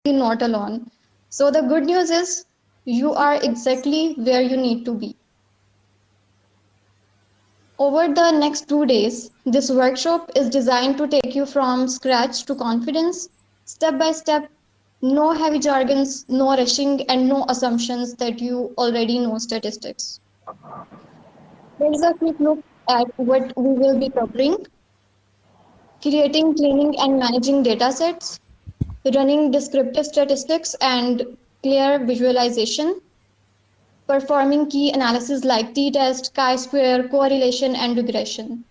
not alone. So the good news is you are exactly where you need to be. Over the next 2 days, this workshop is designed to take you from scratch to confidence, step by step, no heavy jargons, no rushing, and no assumptions that you already know statistics. Here's a quick look at what we will be covering: creating, cleaning, and managing datasets, running descriptive statistics and clear visualization, performing key analysis like t-test, chi-square, correlation, and regression,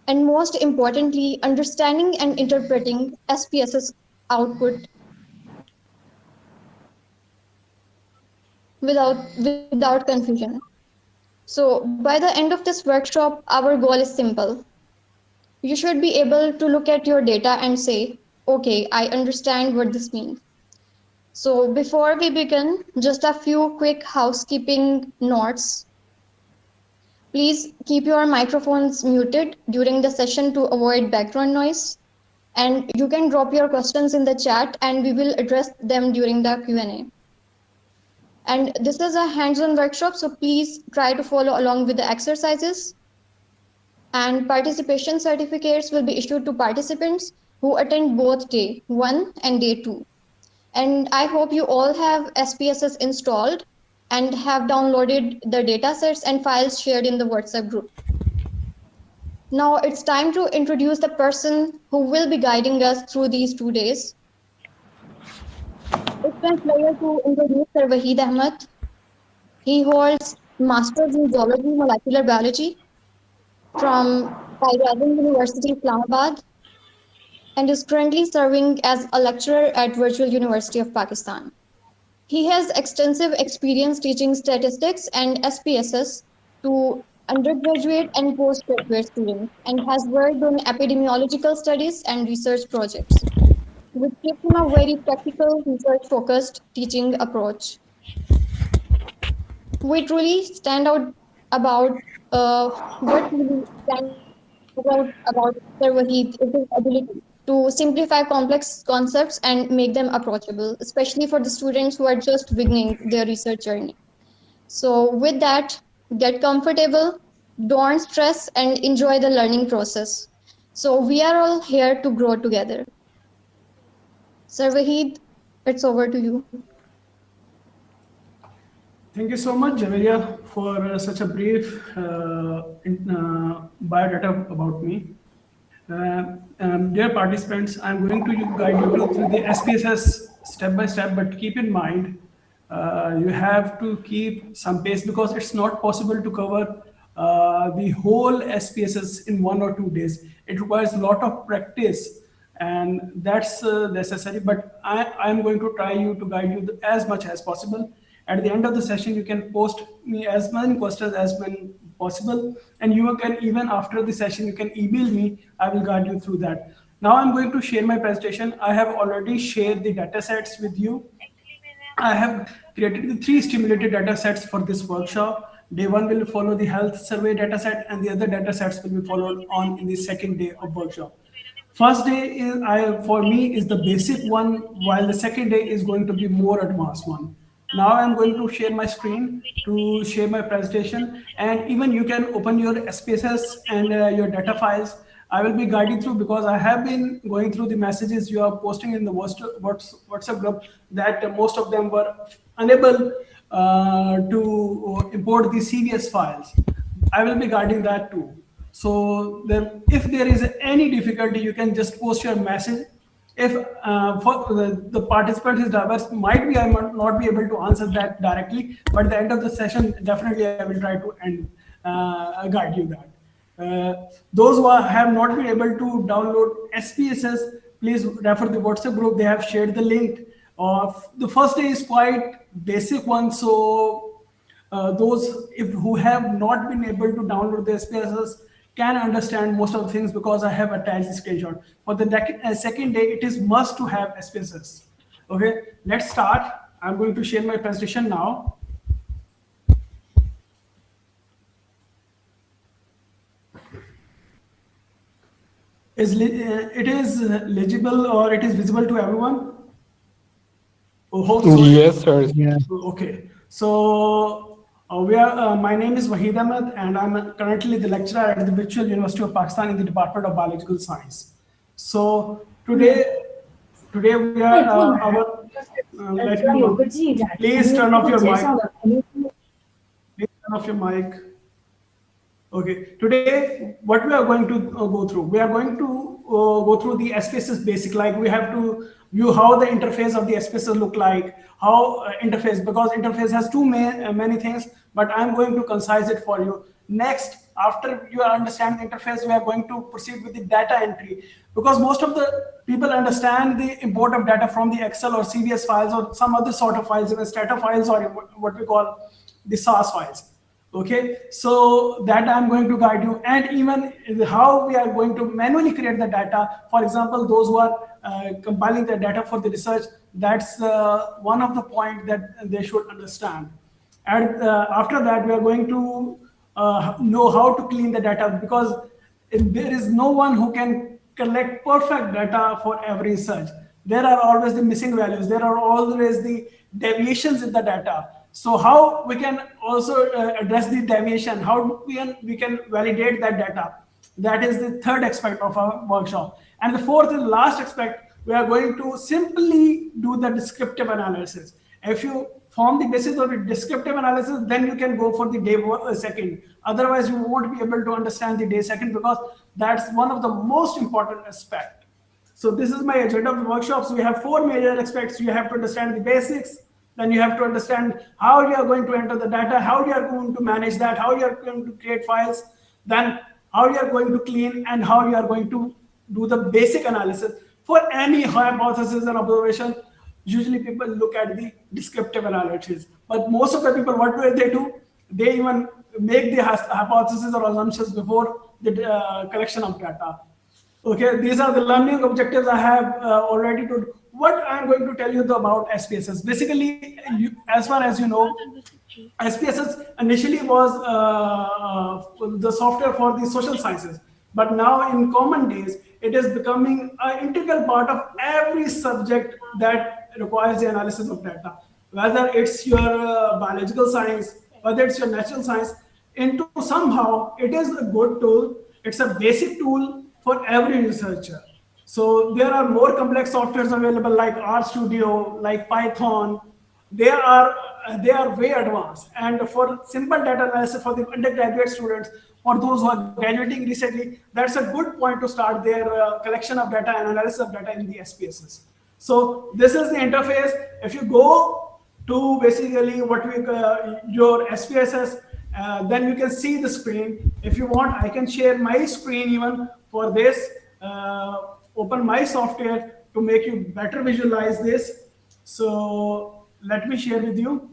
and most importantly, understanding and interpreting SPSS output without confusion. So by the end of this workshop, our goal is simple. You should be able to look at your data and say, okay, I understand what this means. So before we begin, just a few quick housekeeping notes. Please keep your microphones muted during the session to avoid background noise. And you can drop your questions in the chat and we will address them during the Q&A. And this is a hands-on workshop, so please try to follow along with the exercises. And participation certificates will be issued to participants who attend both day 1 and day 2. And I hope you all have SPSS installed and have downloaded the datasets and files shared in the WhatsApp group. Now it's time to introduce the person who will be guiding us through these 2 days. It's my pleasure to introduce Sir Wahid Ahmed. He holds Masters in Zoology Molecular Biology from Qaid University, Islamabad, and is currently serving as a lecturer at Virtual University of Pakistan. He has extensive experience teaching statistics and SPSS to undergraduate and postgraduate students and has worked on epidemiological studies and research projects, which gives him a very practical, research-focused teaching approach. We truly stand out what really stands out about Sir Wahid is his ability to simplify complex concepts and make them approachable, especially for the students who are just beginning their research journey. So with that, get comfortable, don't stress, and enjoy the learning process. So we are all here to grow together. Sir Wahid, it's over to you. Thank you so much, Javeria, for such a brief biodata about me. Dear participants, I'm going to guide you through the SPSS step by step, but keep in mind you have to keep some pace because it's not possible to cover the whole SPSS in 1 or 2 days. It requires a lot of practice, and that's necessary. But I'm going to try to guide you as much as possible. At the end of the session, you can post me as many questions as many possible, and you can, even after the session, you can email me. I will guide you through that. Now I'm going to share my presentation. I have already shared the data sets with you. I have created the 3 stimulated data sets for this workshop. Day 1 will follow the health survey data set, and the other data sets will be followed on in the second day of workshop. First day for me is the basic one, while the second day is going to be more advanced one. Now I'm going to share my screen to share my presentation, and even you can open your SPSS and your data files. I will be guiding through because I have been going through the messages you are posting in the WhatsApp group that most of them were unable to import the CVS files. I will be guiding that too. So then if there is any difficulty, you can just post your message. If for the participant is diverse, might be I might not be able to answer that directly, but at the end of the session, definitely I will try to guide you that. Those who have not been able to download SPSS, please refer the WhatsApp group. They have shared the link. The first day is quite basic one, so those who have not been able to download the SPSS can understand most of the things because I have attached the screenshot. For the second day, it is must to have SPSS. Okay, let's start. I'm going to share my presentation now. It is legible or it is visible to everyone? Hope so. Yes, sir. Yeah. Okay. So my name is Wahid Ahmed, and I'm currently the lecturer at the Virtual University of Pakistan in the Department of Biological Science. So today we are our. Let me please turn off your mic. Please turn off your mic. Okay, today what we are going to go through, we are going to go through the SPSS basic, like we have to view how the interface of the SPSS look like, how interface, because interface has many things, but I'm going to concise it for you. Next, after you understand the interface, we are going to proceed with the data entry, because most of the people understand the import of data from the Excel or CVS files or some other sort of files, even stata files or what we call the SAS files. Okay, so that I'm going to guide you, and even how we are going to manually create the data. For example, those who are compiling the data for the research, that's one of the point that they should understand. And after that, we are going to know how to clean the data, because there is no one who can collect perfect data for every research. There are always the missing values. There are always the deviations in the data. So how we can also address the deviation, how we can validate that data. That is the third aspect of our workshop. And the fourth and last aspect, we are going to simply do the descriptive analysis. If you form the basis of the descriptive analysis, then you can go for the day second. Otherwise, you won't be able to understand the day second, because that's one of the most important aspect. So this is my agenda of the workshops. We have four major aspects. You have to understand the basics. Then you have to understand how you are going to enter the data, how you are going to manage that, how you are going to create files, then how you are going to clean, and how you are going to do the basic analysis. For any hypothesis and observation, usually people look at the descriptive analysis. But most of the people, what do they do? They even make the hypothesis or assumptions before the collection of data. Okay, these are the learning objectives I have already told. What I'm going to tell you about SPSS. Basically, as far as you know, SPSS initially was the software for the social sciences, but now in common days, it is becoming an integral part of every subject that requires the analysis of data. Whether it's your biological science, whether it's your natural science, into somehow it is a good tool. It's a basic tool for every researcher. So there are more complex softwares available like RStudio, like Python. They are way advanced. And for simple data analysis for the undergraduate students, or those who are graduating recently, that's a good point to start their collection of data and analysis of data in the SPSS. So this is the interface. If you go to basically what we your SPSS, then you can see the screen. If you want, I can share my screen even for this. Open my software to make you better visualize this. So let me share with you.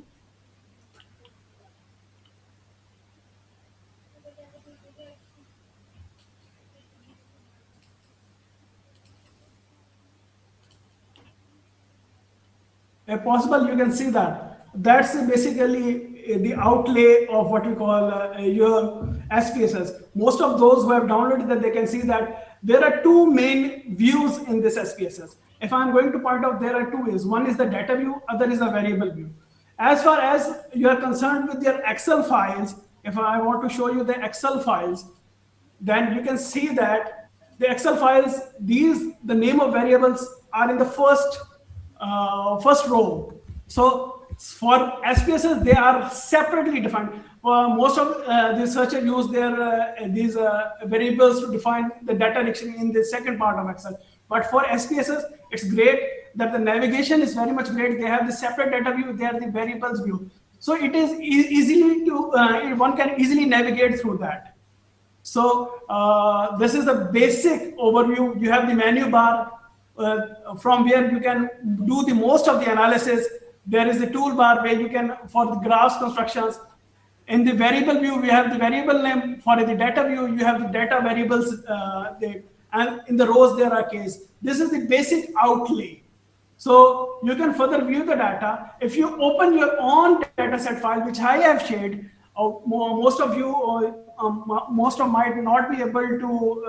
If possible, you can see that. That's basically the outlay of what we call your SPSS. Most of those who have downloaded that, they can see that there are two main views in this SPSS. If I'm going to point out, there are two views. One is the data view, other is a variable view. As far as you are concerned with your Excel files, if I want to show you the Excel files, then you can see that the Excel files, the name of variables are in the first row. So for SPSS, they are separately defined. Most of the researchers use these variables to define the data dictionary in the second part of Excel. But for SPSS, it's great that the navigation is very much great. They have the separate data view, they are the variables view. So it is easily to, one can easily navigate through that. So this is the basic overview. You have the menu bar from where you can do the most of the analysis. There is the toolbar where you can, for the graphs constructions. In the variable view, we have the variable name. For the data view, you have the data variables there. And in the rows, there are keys. This is the basic outlay. So you can further view the data. If you open your own dataset file, which I have shared, most of you, most of might not be able to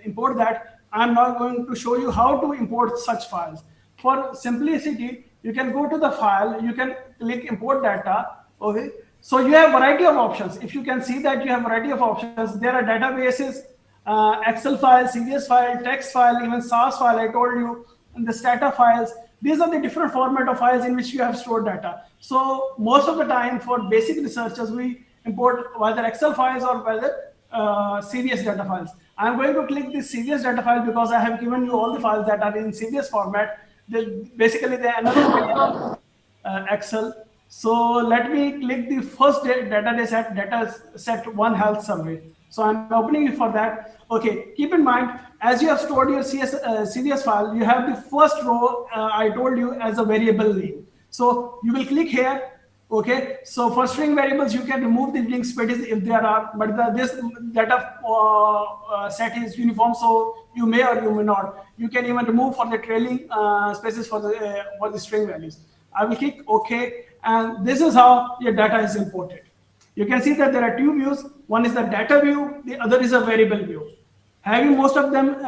import that. I'm not going to show you how to import such files. For simplicity, you can go to the file, you can click import data. Okay, so you have variety of options. If you can see that you have variety of options, there are databases, Excel file, CSV file, text file, even SAS file. I told you, and the stata files. These are the different format of files in which you have stored data. So most of the time for basic researchers, we import whether Excel files or whether CSV data files. I'm going to click this CSV data file because I have given you all the files that are in CSV format. Basically, they are another Excel. So let me click the first data set one health survey. So I'm opening it for that. Okay, keep in mind, as you have stored your CSV file, you have the first row I told you as a variable name. So you will click here. Okay, so for string variables, you can remove the link spaces if there are, but this data set is uniform, so you may or you may not. You can even remove for the trailing spaces for the string values. I will click OK, and this is how your data is imported. You can see that there are two views. One is the data view, the other is a variable view. Having most of them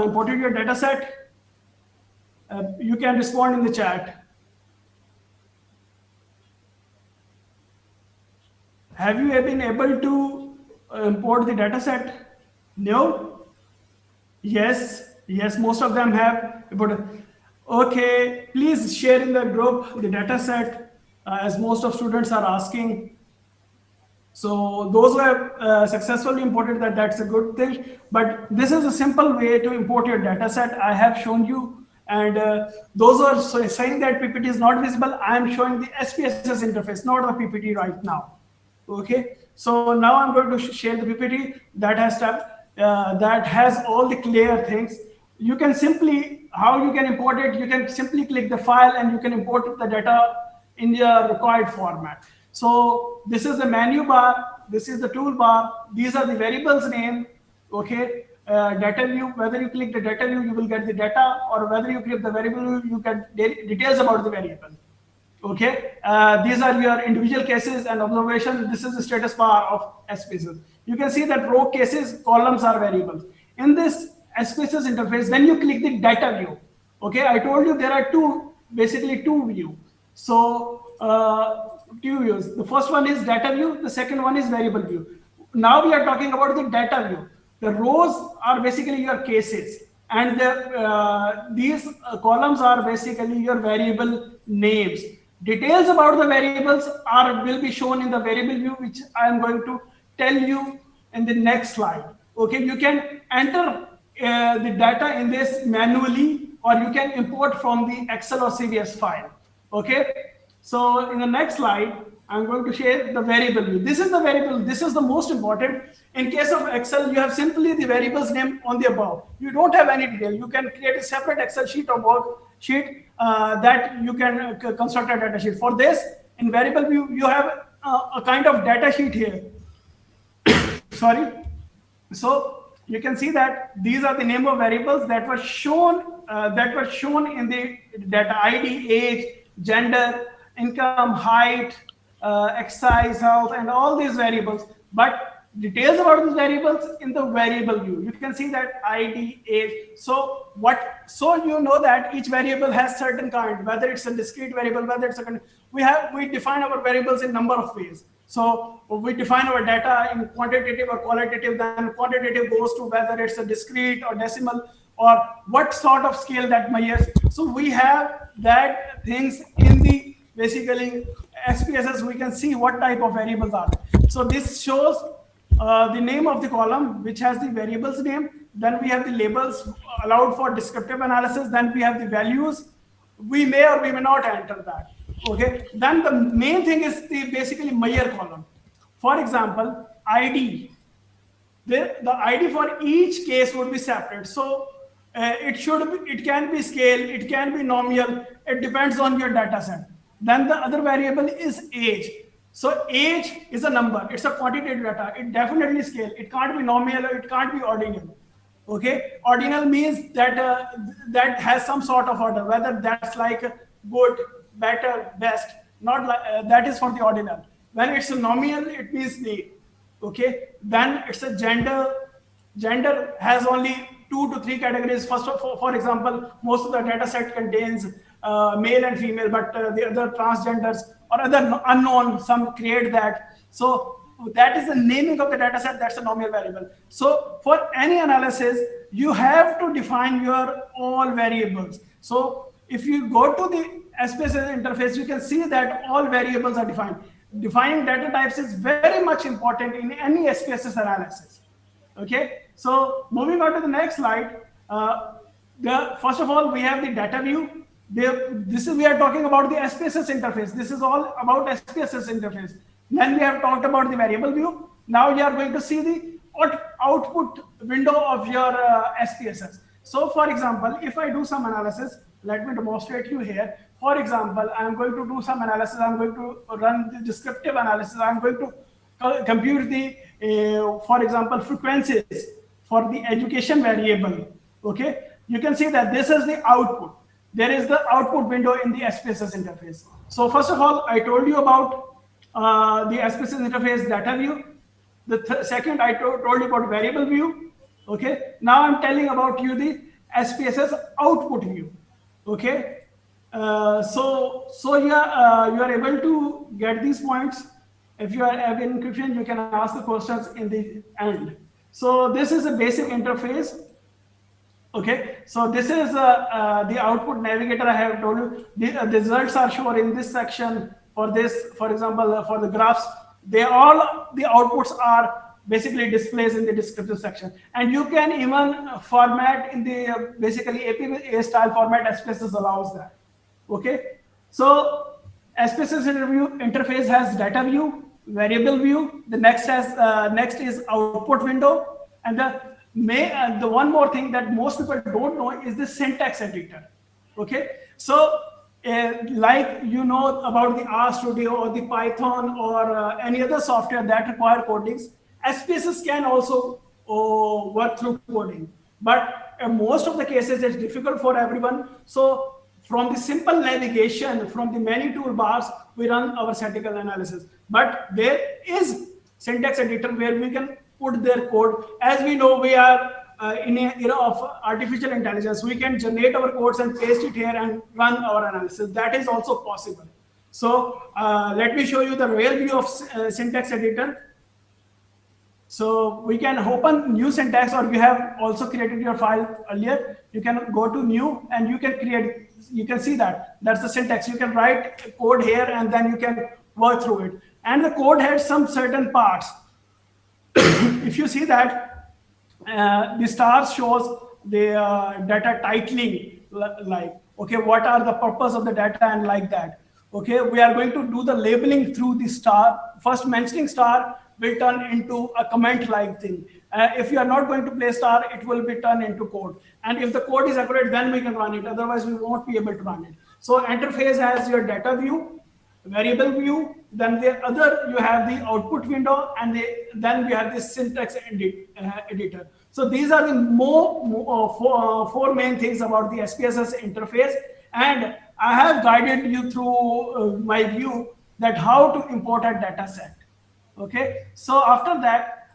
imported your data set, you can respond in the chat. Have you been able to import the data set? No? Yes, most of them have imported. Okay, please share in the group the data set as most of students are asking. So those who have successfully imported that, that's a good thing. But this is a simple way to import your data set. I have shown you. And those who are saying that PPT is not visible, I am showing the SPSS interface, not the PPT right now. Okay, so now I'm going to share the PPT that has all the clear things. You can simply, how you can import it, you can simply click the file and you can import the data in your required format. So this is the menu bar, this is the toolbar, these are the variables name. Okay, data view, whether you click the data view, you will get the data, or whether you click the variable view, you get details about the variable. Okay, these are your individual cases and observation. This is the status bar of SPSS. You can see that row cases, columns are variables. In this SPSS interface, when you click the data view, okay, I told you there are basically two views. So two views. The first one is data view. The second one is variable view. Now we are talking about the data view. The rows are basically your cases, and these columns are basically your variable names. Details about the variables will be shown in the variable view, which I am going to tell you in the next slide. Okay, you can enter the data in this manually, or you can import from the Excel or CSV file. Okay, so in the next slide, I'm going to share the variable view. This is the variable. This is the most important. In case of Excel, you have simply the variables name on the above. You don't have any detail. You can create a separate Excel sheet or worksheet that you can construct a data sheet. For this, in variable view, you have a kind of data sheet here. Sorry. So you can see that these are the name of variables that were shown in the data: ID, age, gender, income, height, exercise, health, and all these variables. But details about these variables in the variable view. You can see that ID, age. So you know that each variable has certain kind, whether it's a discrete variable, whether it's a we define our variables in number of ways. So we define our data in quantitative or qualitative. Then quantitative goes to whether it's a discrete or decimal, or what sort of scale that measures. So we have that things in the basically SPSS. We can see what type of variables are. So this shows the name of the column, which has the variables name. Then we have the labels allowed for descriptive analysis. Then we have the values. We may or we may not enter that. Okay. Then the main thing is the basically measure column. For example, ID. The ID for each case would be separate. So it can be scale, it can be nominal. It depends on your data set. Then the other variable is age. So age is a number. It's a quantitative data. It definitely scale. It can't be nominal or it can't be ordinal. Okay. Ordinal means that that has some sort of order, whether that's like good, better, best. Not like that is for the ordinal. When it's a nominal, it means the okay. Then it's a gender. Gender has only 2 to 3 categories. First of all, for example, most of the data set contains male and female, but the other transgenders or other unknown, some create that. So that is the naming of the data set. That's a nominal variable. So for any analysis, you have to define your all variables. So if you go to the SPSS interface, you can see that all variables are defined. Defining data types is very much important in any SPSS analysis. Okay, so moving on to the next slide. First of all, we have the data view. We are talking about the SPSS interface. This is all about SPSS interface. Then we have talked about the variable view. Now you are going to see the output window of your SPSS. So for example, if I do some analysis, let me demonstrate you here. For example, I'm going to do some analysis. I'm going to run the descriptive analysis. I'm going to compute the, for example, frequencies for the education variable. Okay, you can see that this is the output. There is the output window in the SPSS interface. So first of all, I told you about the SPSS interface data view. The second, I told you about variable view. Okay, now I'm telling about you the SPSS output view. Okay, so you are able to get these points. If you are having confusion, you can ask the questions in the end. So this is a basic interface. Okay, so this is the output navigator. I have told you the results are shown in this section. For this, for example, for the graphs, the outputs are basically displays in the descriptive section, and you can even format in the basically APA style format. SPSS allows that. Okay, so SPSS interface has data view, variable view. The next is output window, and the one more thing that most people don't know is the syntax editor. Okay, so like you know about the RStudio or the Python or any other software that require codings, SPSS can also work through coding, but most of the cases it's difficult for everyone. So from the simple navigation, from the many toolbars, we run our statistical analysis. But there is syntax editor where we can put their code. As we know, we are in an era of artificial intelligence. We can generate our codes and paste it here and run our analysis. That is also possible. So let me show you the real view of syntax editor. So we can open new syntax, or you have also created your file earlier. You can go to new and you can create, you can see that that's the syntax. You can write code here and then you can work through it. And the code has some certain parts. If you see that the stars shows the data titling, like, okay, what are the purpose of the data and like that. Okay, we are going to do the labeling through the star. First mentioning star will turn into a comment like thing. If you are not going to play star, it will be turned into code. And if the code is accurate, then we can run it. Otherwise, we won't be able to run it. So interface has your data view, variable view, then the other you have the output window, and then we have the syntax editor. So these are the four main things about the SPSS interface. And I have guided you through my view that how to import a data set. Okay, so after that,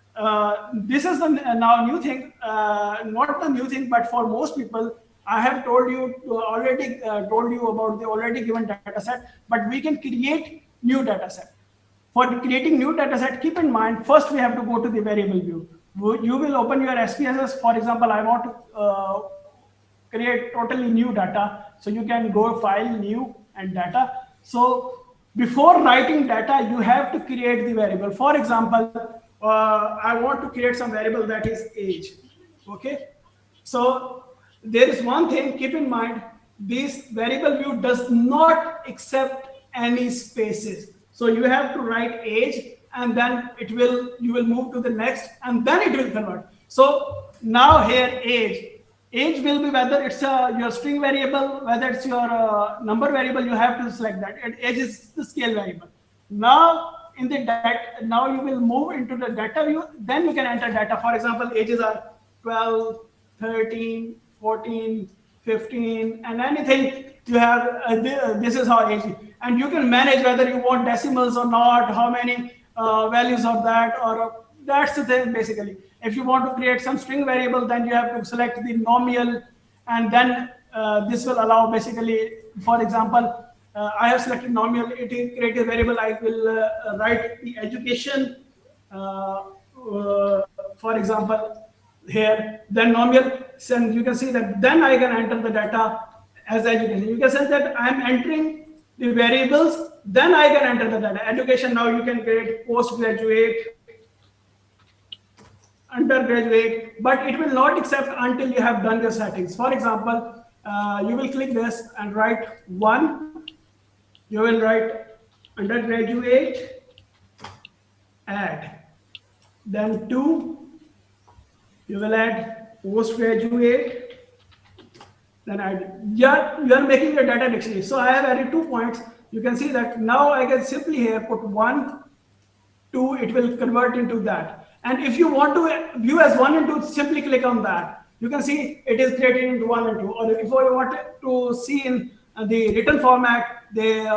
this is the now new thing, not the new thing, but for most people, I have told you about the already given data set, but we can create new data set. For creating new data set, keep in mind, first we have to go to the variable view. You will open your SPSS. For example, I want to create totally new data. So you can go file, new, and data. So before writing data, you have to create the variable. For example, I want to create some variable that is age. Okay, so there is one thing, keep in mind, this variable view does not accept any spaces. So you have to write age, and then you will move to the next, and then it will convert. So now here age will be whether it's your string variable, whether it's your number variable. You have to select that. And age is the scale variable. Now in the data, now you will move into the data view. Then you can enter data. For example, ages are 12, 13, 14, 15, and anything you have. This is how age. And you can manage whether you want decimals or not, how many values of that, or that's the thing basically. If you want to create some string variable, then you have to select the nominal and then this will allow basically, for example, I have selected nominal, it is create a variable, I will write the education, for example, here, then nominal, and you can see that then I can enter the data as education. You can say that I am entering the variables, then I can enter the data. Education, now you can create postgraduate, undergraduate, but it will not accept until you have done your settings. For example, you will click this and write 1, you will write undergraduate, add. Then 2, you will add postgraduate, then add. Yeah, you are making a data dictionary. So I have added 2 points. You can see that now I can simply here put 1, 2, it will convert into that. And if you want to view as 1 and 2, simply click on that. You can see it is created into 1 and 2. Or if you want to see in the written format, the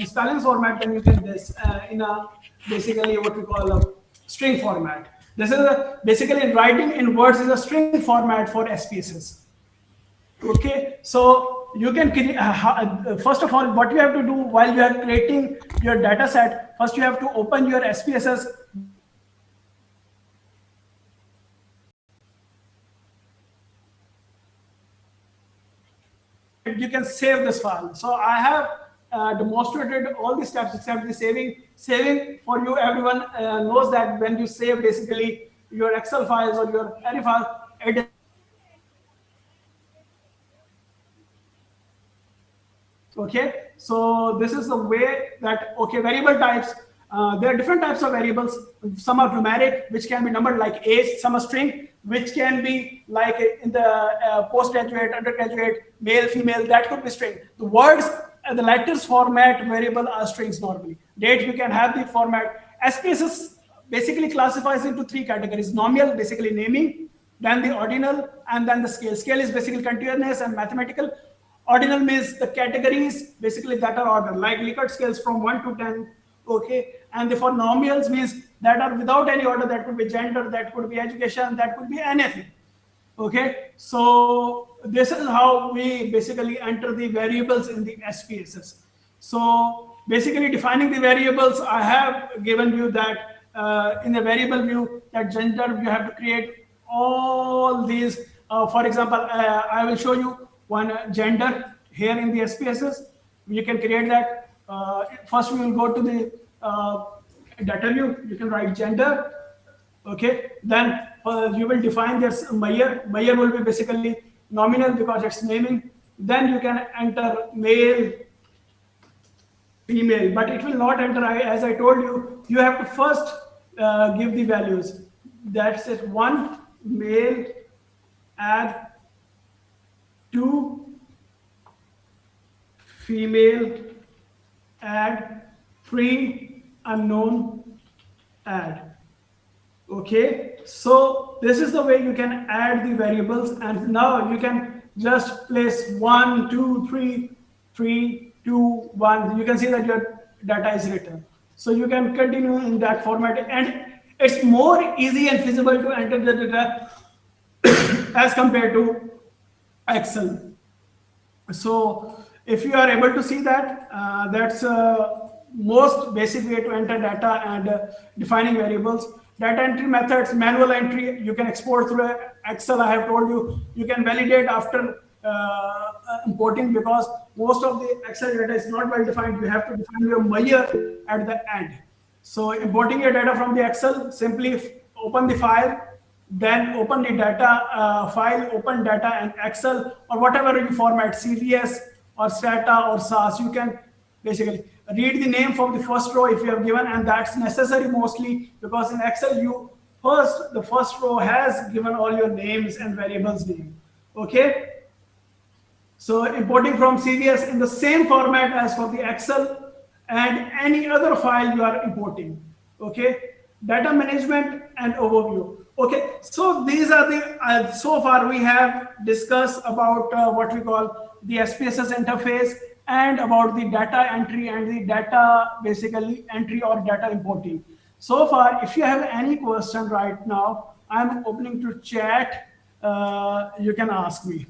spelling format, then you can this in a basically what we call a string format. This is basically writing in words is a string format for SPSS. Okay, so you can first of all, what you have to do while you are creating your data set, first you have to open your SPSS. You can save this file. So I have demonstrated all the steps except the saving. Saving for you, everyone knows that when you save basically your Excel files or your array file, it okay, so this is the way that, okay, variable types, there are different types of variables. Some are numeric, which can be numbered like age. Some are string, which can be like in the postgraduate, undergraduate, male, female, that could be string. The words, the letters format variable are strings normally. Date, you can have the format. SPSS basically classifies into 3 categories: nominal, basically naming, then the ordinal, and then the scale. Scale is basically continuous and mathematical. Ordinal means the categories basically that are ordered, like Likert scales from 1 to 10. Okay, and the for nominals means that are without any order. That could be gender, that could be education, that could be anything. Okay, so this is how we basically enter the variables in the SPSS. So basically defining the variables, I have given you that in the variable view, that gender, you have to create all these. For example, I will show you one gender here in the SPSS. You can create that. First, we will go to the data view. You can write gender. Okay, then you will define this Meyer. Meyer will be basically nominal because it's naming. Then you can enter male, female, but it will not enter. As I told you, you have to first give the values. That's it. 1 male, add 2 female, add 3 unknown, add. Okay, so this is the way you can add the variables, and now you can just place 1, 2, 3, 3, 2, 1. You can see that your data is written. So you can continue in that format, and it's more easy and feasible to enter the data as compared to Excel. So if you are able to see that, that's most basic way to enter data and defining variables. Data entry methods, manual entry, you can export through Excel. I have told you, you can validate after importing, because most of the Excel data is not well defined. You have to define your measure at the end. So importing your data from the Excel, simply open the file, then open the data file, open data in Excel or whatever you format, CVS or Strata or SAS. You can basically read the name from the first row if you have given, and that's necessary mostly because in Excel the first row has given all your names and variables name. Okay, so importing from CVS in the same format as for the Excel and any other file you are importing. Okay, data management and overview. Okay, so these are the so far we have discussed about what we call the SPSS interface and about the data entry and the data basically entry or data importing. So far, if you have any question right now, I'm opening to chat. You can ask me.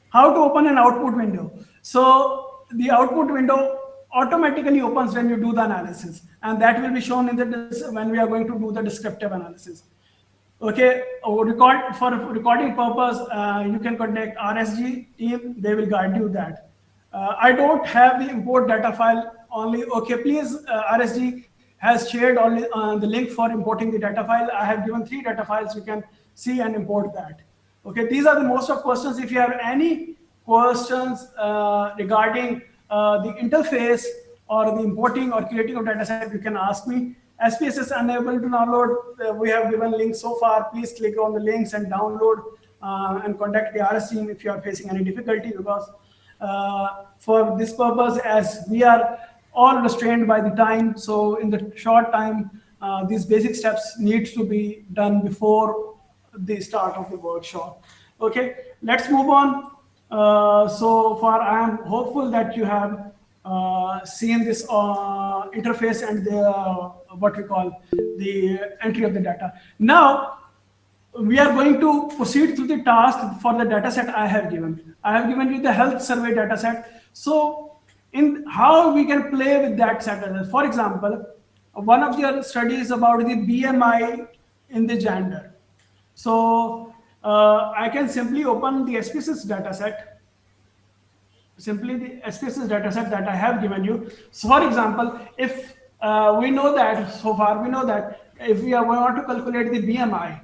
How to open an output window? So the output window automatically opens when you do the analysis, and that will be shown in when we are going to do the descriptive analysis. Okay, record for recording purpose, you can contact RSG team. They will guide you that. I don't have the import data file only. Okay, please, RSG has shared only the link for importing the data file. I have given 3 data files. You can see and import that. Okay, these are the most of questions. If you have any questions regarding the interface or the importing or creating of data set, you can ask me. SPSS unable to download. We have given links so far. Please click on the links and download and contact the RS team if you are facing any difficulty, because for this purpose, as we are all restrained by the time, so in the short time, these basic steps need to be done before the start of the workshop. Okay, let's move on. So far, I am hopeful that you have seen this interface and the what we call the entry of the data. Now we are going to proceed through the task for the data set I have given. I have given you the health survey data set. So in how we can play with that set. For example, one of the studies about the BMI in the gender. So I can simply open the SPSS data set, simply the SPSS dataset that I have given you. So for example, if we know that, so far we know that if we want to calculate the BMI,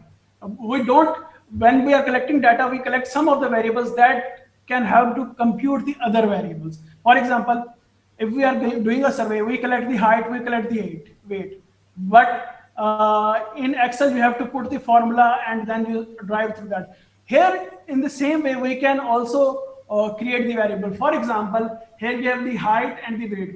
we don't, when we are collecting data, we collect some of the variables that can help to compute the other variables. For example, if we are doing a survey, we collect the height, we collect the weight. But in Excel, you have to put the formula and then you drive through that. Here, in the same way, we can also create the variable. For example, here we have the height and the weight.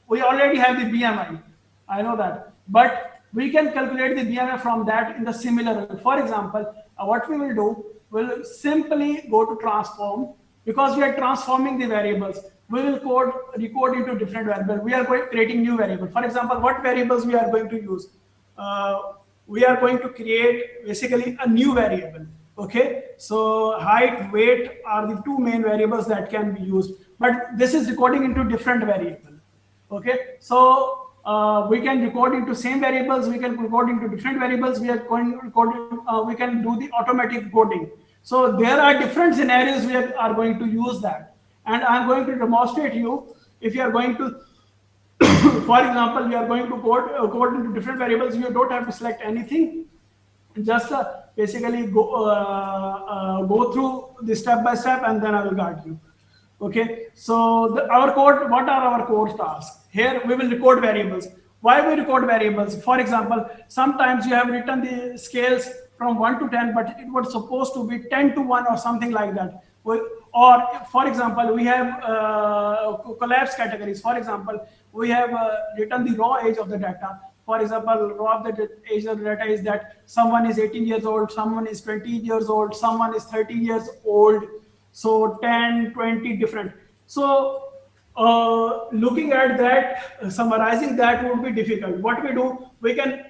We already have the BMI. I know that, but we can calculate the BMI from that in the similar way. For example, what we will do, we'll simply go to transform, because we are transforming the variables. We will record into different variables. We are creating new variables. For example, what variables we are going to use? We are going to create basically a new variable. Okay, so height, weight are the 2 main variables that can be used, but this is recording into different variable. Okay, so we can record into same variables, we can record into different variables. We are going to record, we can do the automatic coding. So there are different scenarios we are going to use that, and I'm going to demonstrate you. If you are going to for example, we are going to code into different variables. You don't have to select anything, just basically go through the step by step, and then I will guide you. Okay, so our code, what are our code tasks? Here we will record variables. Why we record variables? For example, sometimes you have written the scales from 1 to 10, but it was supposed to be 10 to 1 or something like that. Or for example, we have collapse categories. For example, we have written the raw age of the data. For example, raw of the age of the data is that someone is 18 years old, someone is 20 years old, someone is 30 years old. So 10, 20 different. So looking at that, summarizing that would be difficult. What we do, we can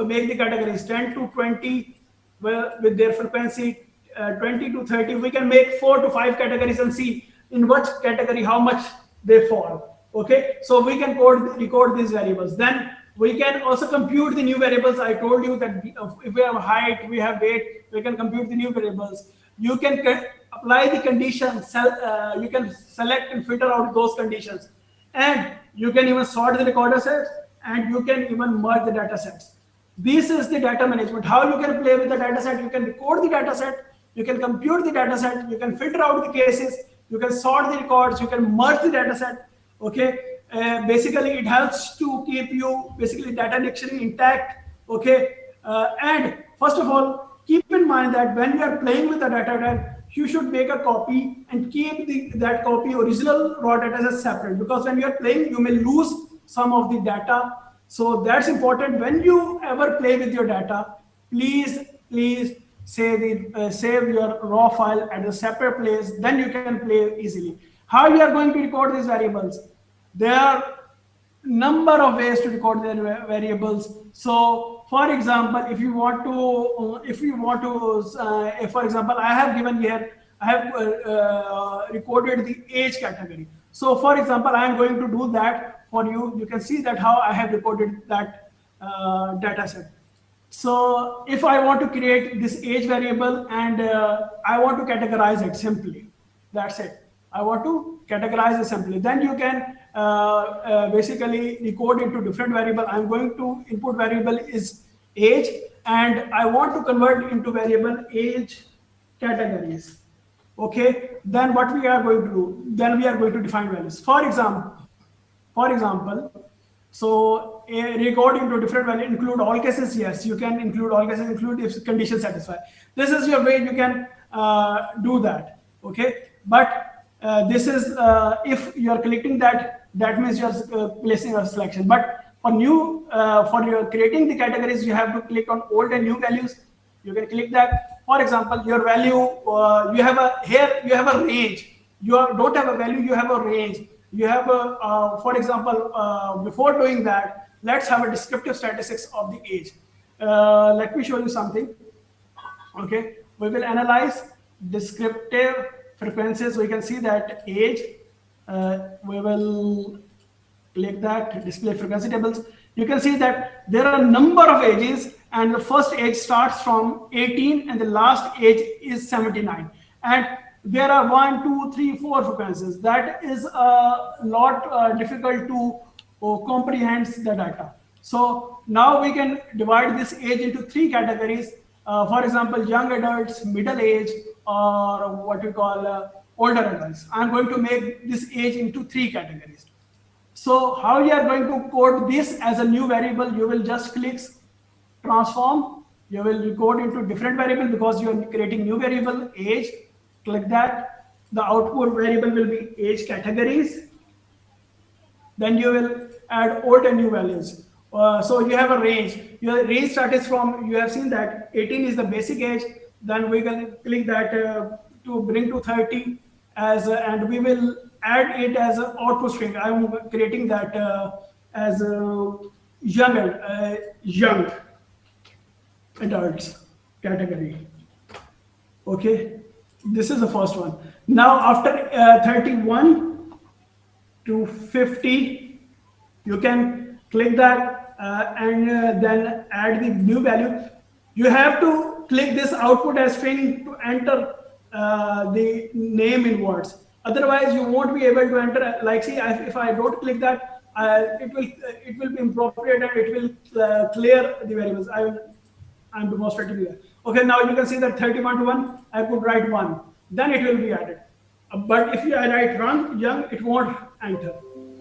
make the categories 10 to 20 with their frequency, 20 to 30. We can make 4 to 5 categories and see in which category how much they fall. Okay, so we can record these variables. Then we can also compute the new variables. I told you that if we have height, we have weight, we can compute the new variables. You can apply the conditions, you can select and filter out those conditions, and you can even sort the recorder sets, and you can even merge the data sets. This is the data management. How you can play with the data set? You can record the data set, you can compute the data set, you can filter out the cases, you can sort the records, you can merge the data set. Okay, basically it helps to keep you basically data dictionary intact. Okay, and first of all, keep in mind that when you are playing with the data, you should make a copy and keep that copy original raw data as separate, because when you are playing, you may lose some of the data. So that's important. When you ever play with your data, please save your raw file at a separate place. Then you can play easily. How you are going to record these variables? There are number of ways to record their variables. So for example, if you want to for example, I have given here I have recorded the age category. So for example, I am going to do that for you. You can see that how I have recorded that data set. So if I want to create this age variable and I want to categorize it simply, that's it. I want to categorize it simply. Then you can basically decode into different variable. I'm going to input variable is age, and I want to convert into variable age categories. Okay, then what we are going to do? Then we are going to define values. For example, so a record into different value include all cases. Yes, you can include all cases, include if conditions satisfy. This is your way you can do that. Okay, but this is if you are collecting that, that means you are placing a selection. But for new for your creating the categories, you have to click on old and new values. You can click that. For example, your value you have a here you have a range. Don't have a value, you have a range. You have a for example, before doing that, let's have a descriptive statistics of the age. Let me show you something. Okay, we will analyze descriptive frequencies. We can see that age. We will click that display frequency tables. You can see that there are a number of ages, and the first age starts from 18 and the last age is 79. And there are 1, 2, 3, 4 frequencies. That is a lot difficult to comprehend the data. So now we can divide this age into 3 categories. For example, young adults, middle age, or what we call older adults. I'm going to make this age into 3 categories. So how you are going to code this as a new variable? You will just click transform. You will record into different variable because you are creating new variable age. Click that. The output variable will be age categories. Then you will add old and new values. So you have a range. Your range starts from, you have seen that 18 is the basic age. Then we can click that to bring to 30 as and we will add it as an output string. I am creating that as young adults category. Okay, this is the first one. Now after 31 to 50, you can click that and then add the new value. You have to click this output as string to enter the name in words. Otherwise, you won't be able to enter. Like, see, if I don't click that, it will be inappropriate and it will clear the variables. I'm demonstrating here. Okay, now you can see that 31 to 1, I could write 1. Then it will be added. But if I write run young, it won't enter.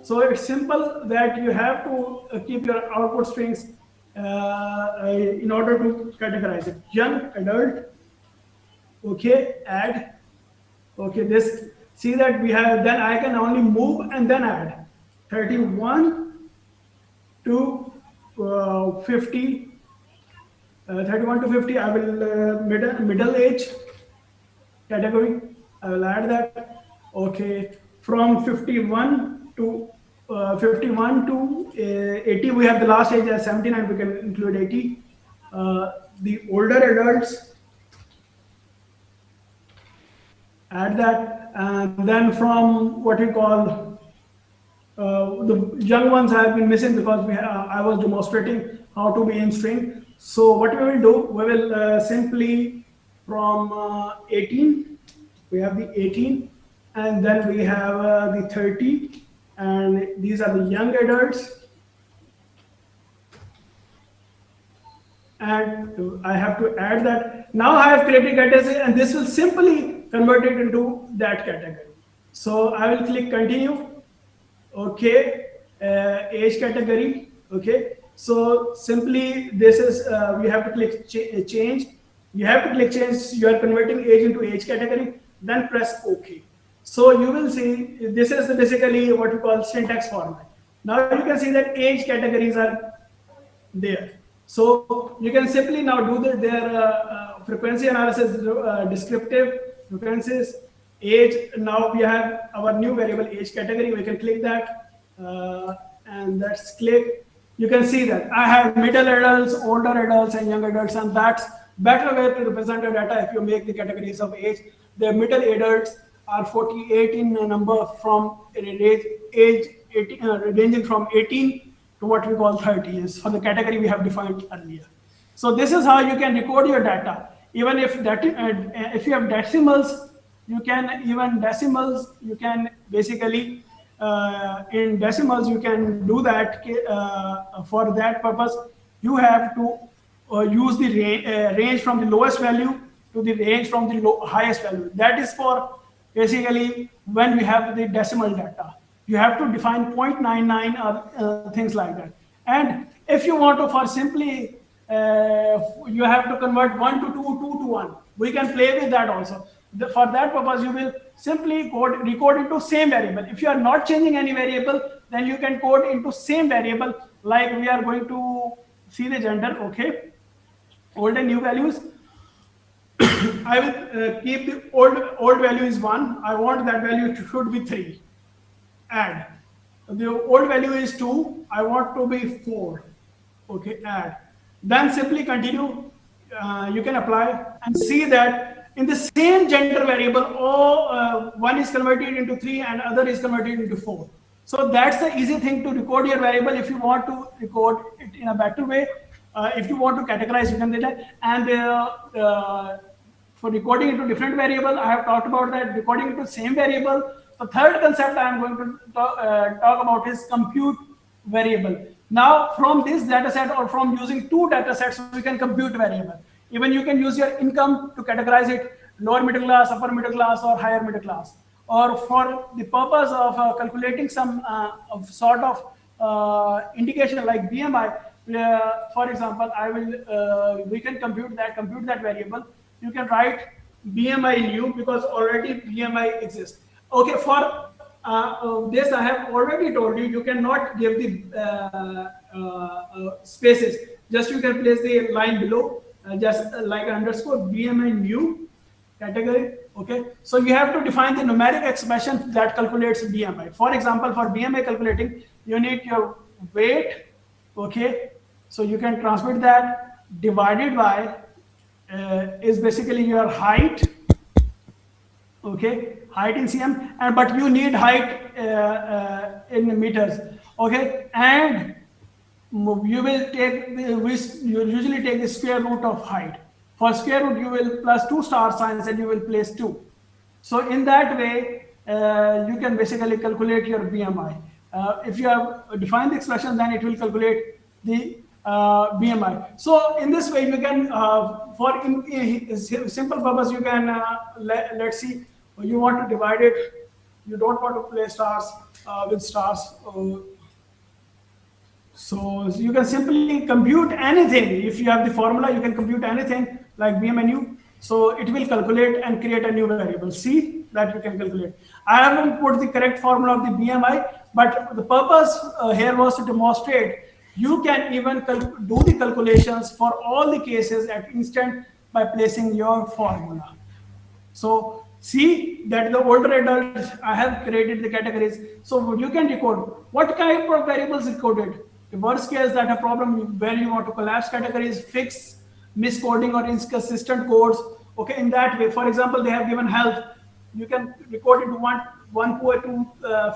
So it's simple that you have to keep your output strings in order to categorize it. Young adult. Okay, add. Okay, this. See that we have, then I can only move and then add 31 to 50. 31 to 50, I will middle age category. I will add that. Okay, from 51 to 80, we have the last age as 79. We can include 80. The older adults, add that. And then from what we call the young ones have been missing because I was demonstrating how to be in string. So what we will do, we will simply from 18, we have the 18, and then we have the 30, and these are the young adults. And I have to add that. Now I have created category, and this will simply convert it into that category. So I will click continue. Okay, age category. Okay, so simply this is we have to click change. You have to click change. You are converting age into age category. Then press OK. So you will see this is basically what we call syntax format. Now you can see that age categories are there. So you can simply now do their frequency analysis, descriptive frequencies, age. Now we have our new variable age category. We can click that and let's click. You can see that I have middle adults, older adults, and young adults, and that's better way to represent the data if you make the categories of age. The middle adults are 48 in number from age 18, ranging from 18 to what we call 30 years for the category we have defined earlier. So this is how you can record your data. Even if you have decimals, you can even decimals you can basically in decimals you can do that. For that purpose, you have to use the range from the lowest value to the range from the highest value. That is for basically when we have the decimal data. You have to define 0.99 or things like that. And if you want to, for simply, you have to convert 1 to 2, 2 to 1. We can play with that also. For that purpose, you will simply record into same variable. If you are not changing any variable, then you can code into same variable. Like we are going to see the gender, okay? Old and new values. I will keep the old value is 1. I want that value should be 3. Add. The old value is 2. I want to be 4. Okay, add. Then simply continue. You can apply and see that in the same gender variable, one is converted into 3 and other is converted into 4. So that's the easy thing to record your variable. If you want to record it in a better way, if you want to categorize, you can do that. And for recording into different variable, I have talked about that. Recording into same variable. The third concept I am going to talk about is compute variable. Now, from this data set or from using two data sets, we can compute variable. Even you can use your income to categorize it, lower middle class, upper middle class, or higher middle class. Or for the purpose of calculating some sort of indication like BMI, for example, we can compute that variable. You can write BMI new because already BMI exists. Okay, for this I have already told you, you cannot give the spaces. Just you can place the line below, just like underscore BMI new category. Okay, so you have to define the numeric expression that calculates BMI. For example, for BMI calculating, you need your weight. Okay, so you can transmit that divided by is basically your height. Okay, height in cm, and but you need height in meters. Okay, and you will take you usually take the square root of height. For square root, you will plus 2 star signs and you will place 2. So in that way, you can basically calculate your BMI. If you have defined the expression, then it will calculate the BMI. So in this way, you can, for simple purpose, you can, let's see, you want to divide it. You don't want to place stars with stars. So you can simply compute anything. If you have the formula, you can compute anything like BMNU. So it will calculate and create a new variable. See that you can calculate. I haven't put the correct formula of the BMI, but the purpose here was to demonstrate you can even do the calculations for all the cases at instant by placing your formula. So see that the older adults, I have created the categories. So you can record what kind of variables recorded. The worst case that a problem where you want to collapse categories, fix miscoding or inconsistent codes. Okay, in that way, for example, they have given health. You can record it to one poor, 2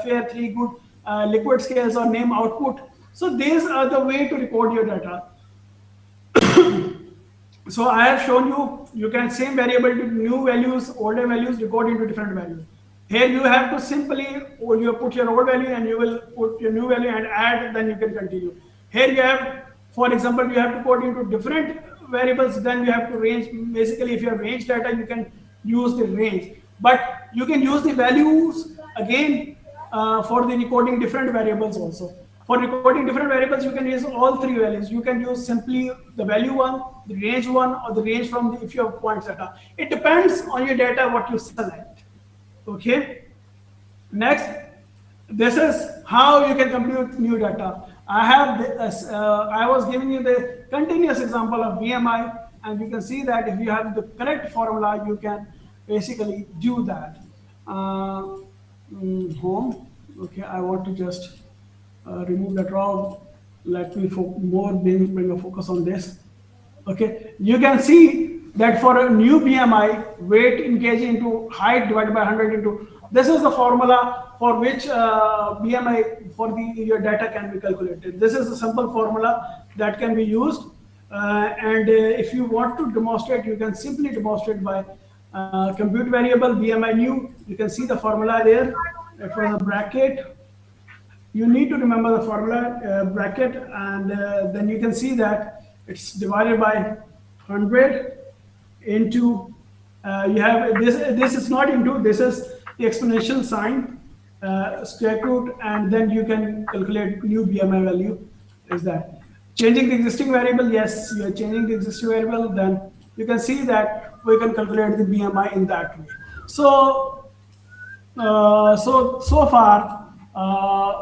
fair, 3 good, liquid scales or name output. So these are the way to record your data. So I have shown you can same variable to new values, older values, record into different values. Here you have to simply, you put your old value and you will put your new value and add, then you can continue. Here you have, for example, you have to code into different variables, then you have to range. Basically, if you have range data, you can use the range. But you can use the values again for the recording different variables also. For recording different variables, you can use all 3 values. You can use simply the value one, the range one, or the range from the, if you have points data. It depends on your data what you select. Okay. Next, this is how you can compute new data. I was giving you the continuous example of BMI, and you can see that if you have the correct formula, you can basically do that. Home. Okay, I want to just remove that raw. Let me bring a focus on this. Okay, you can see that for a new BMI, weight in kg into height divided by 100 into, this is the formula for which BMI for your data can be calculated. This is a simple formula that can be used. And if you want to demonstrate, you can simply demonstrate by compute variable BMI new. You can see the formula there. It was a bracket. You need to remember the formula bracket, and then you can see that it's divided by 100 into, you have this, this is not into, this is the exponential sign, square root, and then you can calculate new BMI value. Is that changing the existing variable? Yes, you are changing the existing variable. Then you can see that we can calculate the BMI in that way. So so far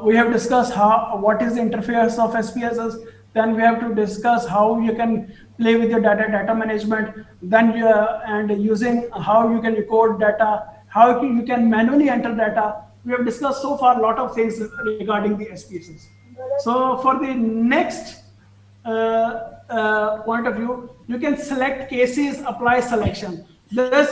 we have discussed how, what is the interface of SPSS. Then we have to discuss how you can play with your data management. Then you and using how you can record data, how you can manually enter data. We have discussed so far a lot of things regarding the SPSS. So for the next point of view, you can select cases, apply selection. This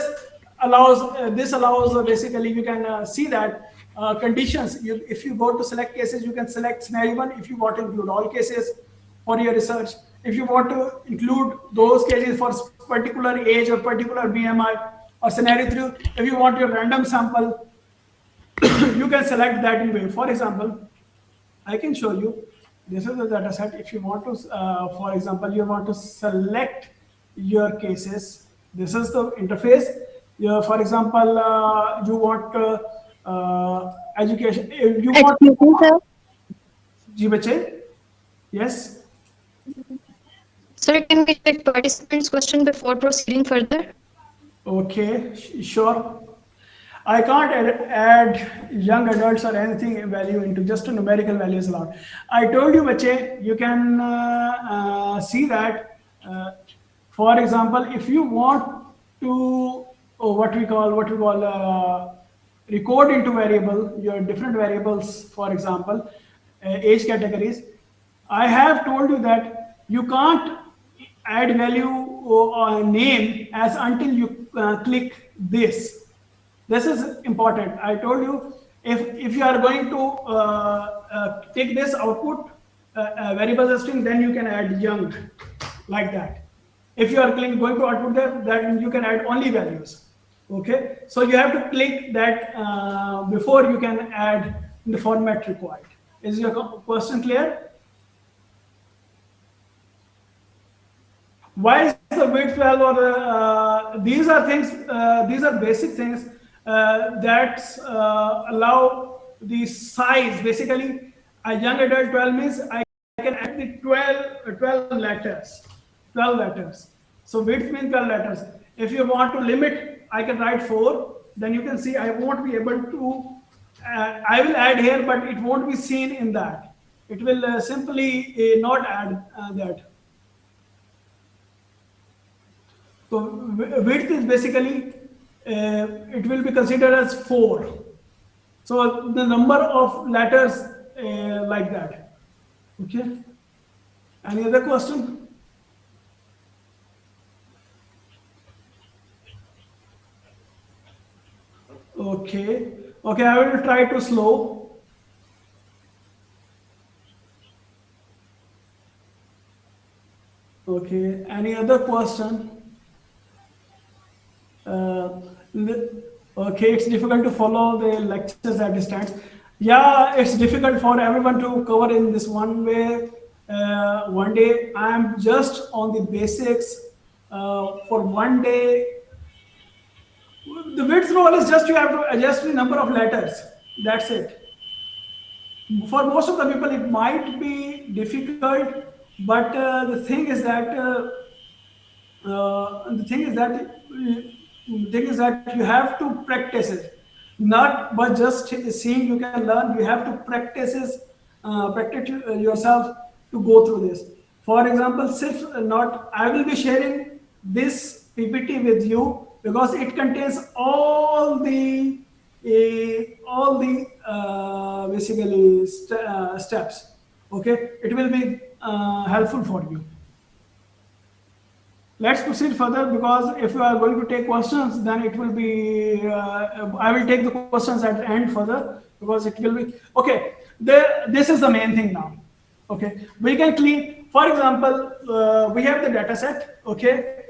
allows basically you can see that conditions. If you go to select cases, you can select scenario 1 if you want to include all cases for your research. If you want to include those cases for particular age or particular BMI, or scenario 3, if you want your random sample, you can select that in way. For example, I can show you. This is the data set. If you want to, for example, you want to select your cases. This is the interface. For example, you want education. If you want. Excuse me, sir. जी बच्चे. Yes. Sir, can we check participants' question before proceeding further? Okay, sure. I can't add young adults or anything value into, just a numerical value is allowed. I told you, bache, you can see that. For example, if you want to what we call record into variable your different variables, for example, age categories. I have told you that you can't add value or name as until you click this. This is important. I told you, if you are going to take this output variable as string, then you can add young like that. If you are going to output there, then you can add only values. Okay, so you have to click that before you can add the format required. Is your question clear? Why is the width 12 or these are things, these are basic things that allow the size. Basically, a young adult 12 means I can add the 12 letters. 12 letters. So width means 12 letters. If you want to limit, I can write 4. Then you can see I won't be able to, I will add here, but it won't be seen in that. It will simply not add that. So width is basically, it will be considered as 4. So the number of letters like that. Okay. Any other question? Okay. Okay, I will try to slow. Okay. Any other question? Okay, it's difficult to follow the lectures at distance. Yeah, it's difficult for everyone to cover in this one way. One day, I'm just on the basics. For one day, the width rule is just you have to adjust the number of letters. That's it. For most of the people, it might be difficult, but the thing is that you have to practice it, not but just seeing you can learn. You have to practice yourself to go through this. For example, I will be sharing this PPT with you because it contains all the basically steps. Okay, it will be helpful for you. Let's proceed further, because if you are going to take questions, then it will be I will take the questions at the end further, because it will be okay. This is the main thing now. Okay, we can clean, for example, we have the data set. Okay,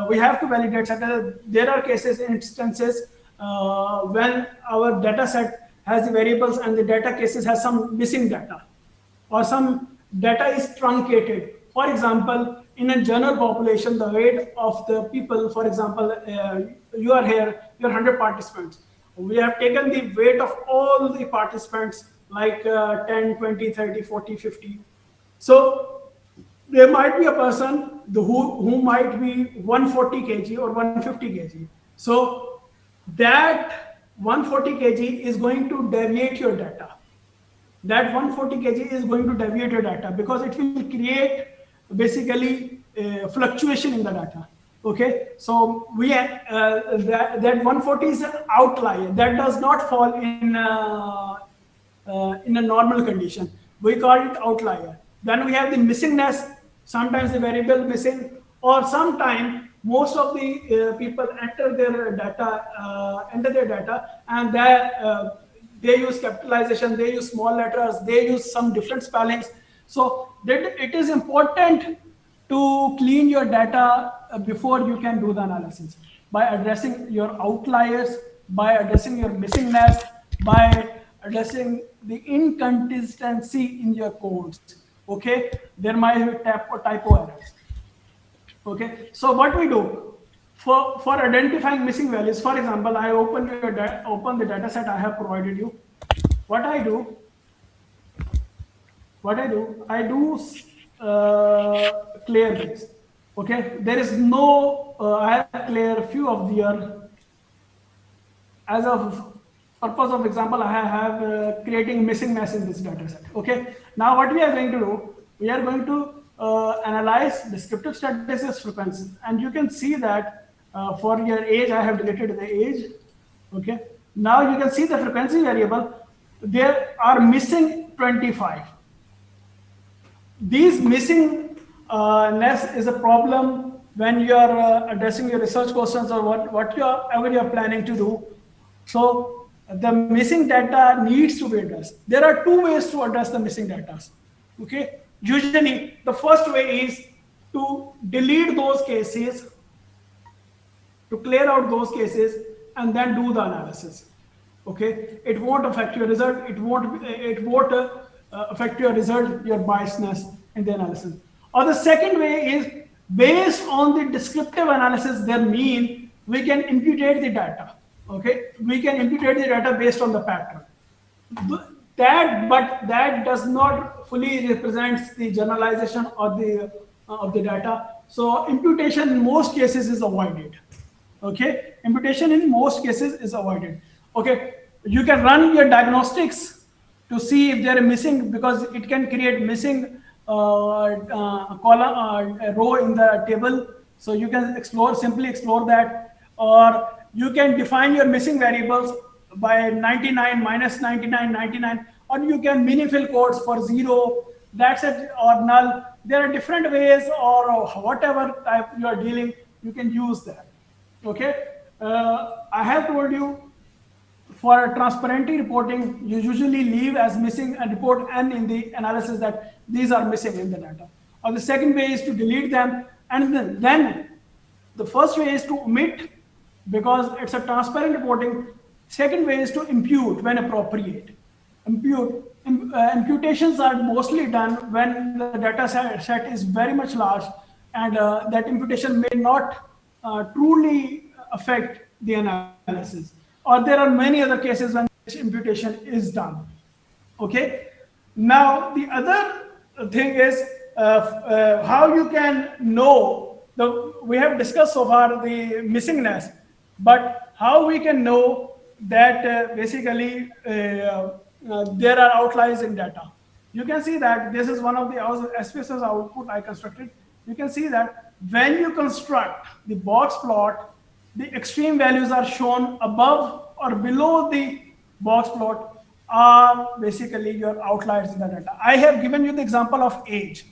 we have to validate certain. There are cases, instances when our data set has the variables and the data cases has some missing data, or some data is truncated. For example, in a general population, the weight of the people, for example, you are here, you are 100 participants. We have taken the weight of all the participants, like 10, 20, 30, 40, 50. So there might be a person who might be 140 kg or 150 kg. So that 140 kg is going to deviate your data. That 140 kg is going to deviate your data, because it will create basically fluctuation in the data. Okay, so that 140 is an outlier that does not fall in a normal condition. We call it outlier. Then we have the missingness. Sometimes the variable missing, or sometimes most of the people enter their data, and they use capitalization, they use small letters, they use some different spellings. So that it is important to clean your data before you can do the analysis, by addressing your outliers, by addressing your missingness, by addressing the inconsistency in your codes. Okay, there might be typo errors. Okay, so what we do for identifying missing values, for example, I open the data set I have provided you. What I do, I do clear this. Okay, there is no, I have clear few of your, as of purpose of example, I have creating missing mass in this data set. Okay, now what we are going to do, we are going to analyze descriptive statistics frequencies, and you can see that for your age, I have deleted the age. Okay, now you can see the frequency variable. There are missing 25. These missing ness is a problem when you are addressing your research questions, or whatever you are planning to do. So the missing data needs to be addressed. There are two ways to address the missing data. Okay, usually the first way is to delete those cases, to clear out those cases, and then do the analysis. Okay, it won't affect your result. It won't affect your result, your biasness in the analysis. Or the second way is, based on the descriptive analysis, their mean, we can imputate the data. Okay, we can imputate the data based on the pattern. But that does not fully represents the generalization of the data. So imputation in most cases is avoided. Okay, imputation in most cases is avoided. Okay, you can run your diagnostics to see if they are missing, because it can create missing column, row in the table. So you can simply explore that, or you can define your missing variables by 99, minus 99, 99, or you can mini-fill codes for 0, that's it, or null. There are different ways, or whatever type you are dealing, you can use that. Okay, I have told you, for transparency reporting, you usually leave as missing and report n in the analysis that these are missing in the data. Or the second way is to delete them, and then the first way is to omit, because it's a transparent reporting. Second way is to impute when appropriate. Imputations are mostly done when the data set is very much large, and that imputation may not truly affect the analysis. Or there are many other cases when imputation is done. Okay. Now the other thing is how you can know we have discussed so far the missingness, but how we can know that basically there are outliers in data. You can see that this is one of the SPSS output I constructed. You can see that when you construct the box plot, the extreme values are shown above or below the box plot are basically your outliers in the data. I have given you the example of age.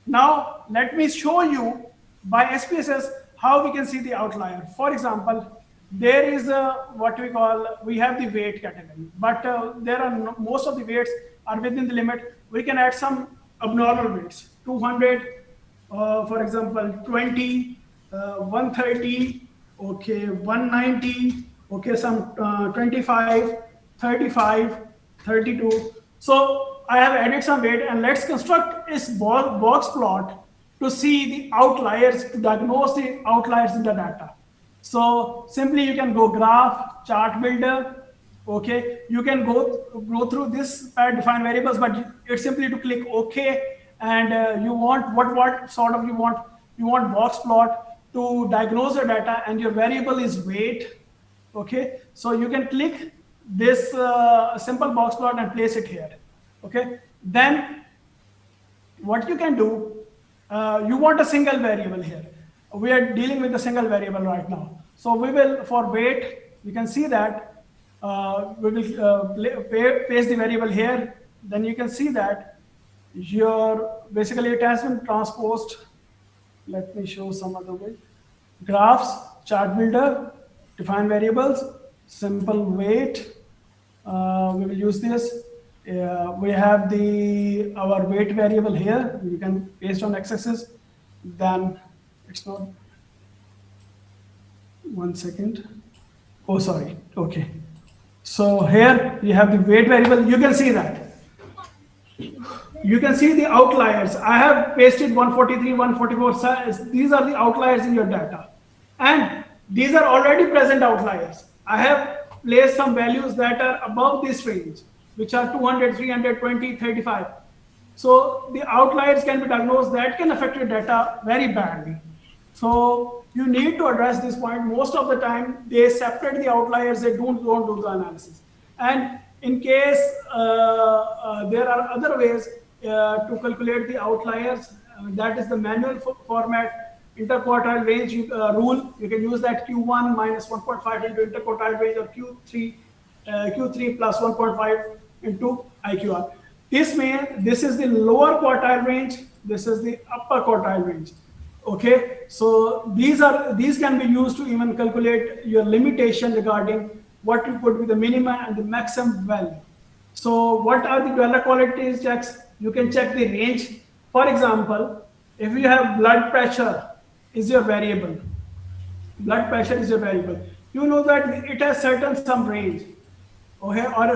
Now, let me show you by SPSS how we can see the outlier. For example, there is a, what we call, we have the weight category, but there are most of the weights are within the limit. We can add some abnormal weights, 200, for example, 20, 130, okay, 190, okay, some 25, 35, 32. So I have added some weight, and let's construct this box plot to see the outliers, to diagnose the outliers in the data. So simply you can go graph, chart builder, okay. You can go through this defined variables, but it's simply to click OK, and you want what sort of you want box plot to diagnose the data, and your variable is weight, okay. So you can click this simple box plot and place it here, okay. Then what you can do, you want a single variable here. We are dealing with a single variable right now. So we will, for weight, you can see that we will paste the variable here. Then you can see that basically it has been transposed. Let me show some other way. Graphs, chart builder, define variables, simple weight. We will use this. We have our weight variable here. You can paste on x-axis. Then it's not. 1 second. Oh, sorry. Okay. So here you have the weight variable. You can see that. You can see the outliers. I have pasted 143, 144. These are the outliers in your data. And these are already present outliers. I have placed some values that are above this range, which are 200, 320, 35. So the outliers can be diagnosed that can affect your data very badly. So you need to address this point. Most of the time, they separate the outliers, they don't do the analysis. And in case there are other ways to calculate the outliers, that is the manual format, interquartile range rule. You can use that Q1 minus 1.5 into interquartile range, or Q3 plus 1.5 into IQR. This is the lower quartile range, this is the upper quartile range. Okay, so these can be used to even calculate your limitation regarding what you put with the minimum and the maximum value. So what are the dweller quality checks? You can check the range. For example, if you have blood pressure is your variable, blood pressure is your variable. You know that it has some range, okay, or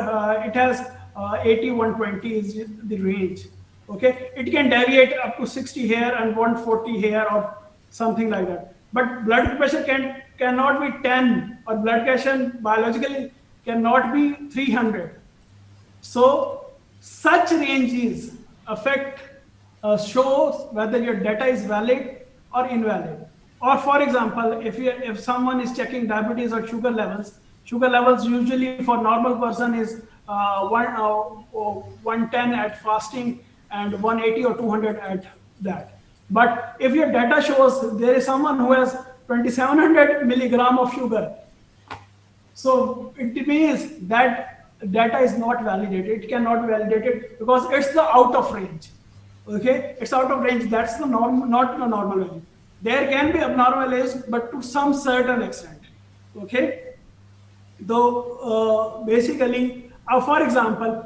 it has 80, 120 is the range. Okay, it can deviate up to 60 here and 140 here or something like that. But blood pressure cannot be 10, or blood pressure biologically cannot be 300. So such ranges affect shows whether your data is valid or invalid. Or for example, if someone is checking diabetes or sugar levels usually for normal person is 110 at fasting and 180 or 200 at that. But if your data shows there is someone who has 2700 milligram of sugar, so it means that data is not validated. It cannot be validated because it's the out of range. Okay, it's out of range. That's the norm, not the normal value. There can be abnormal values, but to some certain extent. Okay, though basically, for example,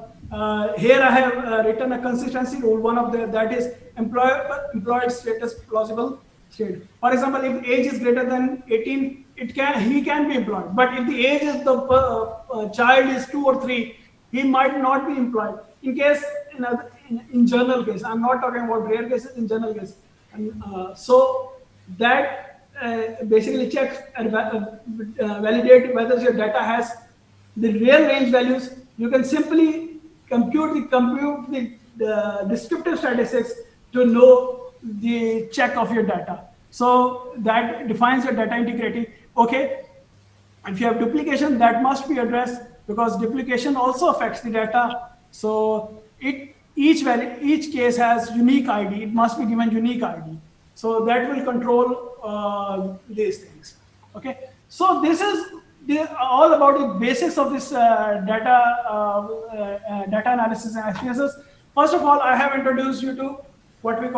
here I have written a consistency rule. One of that is employed status plausible state. For example, if age is greater than 18, he can be employed. But if the age is the child is 2 or 3, he might not be employed. In case in general case, I'm not talking about rare cases. In general case, and so that basically checks and validate whether your data has the real range values. You can simply compute the descriptive statistics to know the check of your data. So that defines your data integrity. Okay, if you have duplication, that must be addressed because duplication also affects the data. So each case has unique ID. It must be given unique ID. So that will control these things. Okay, so this is all about the basics of this data analysis and SPSS. First of all, I have introduced you to what is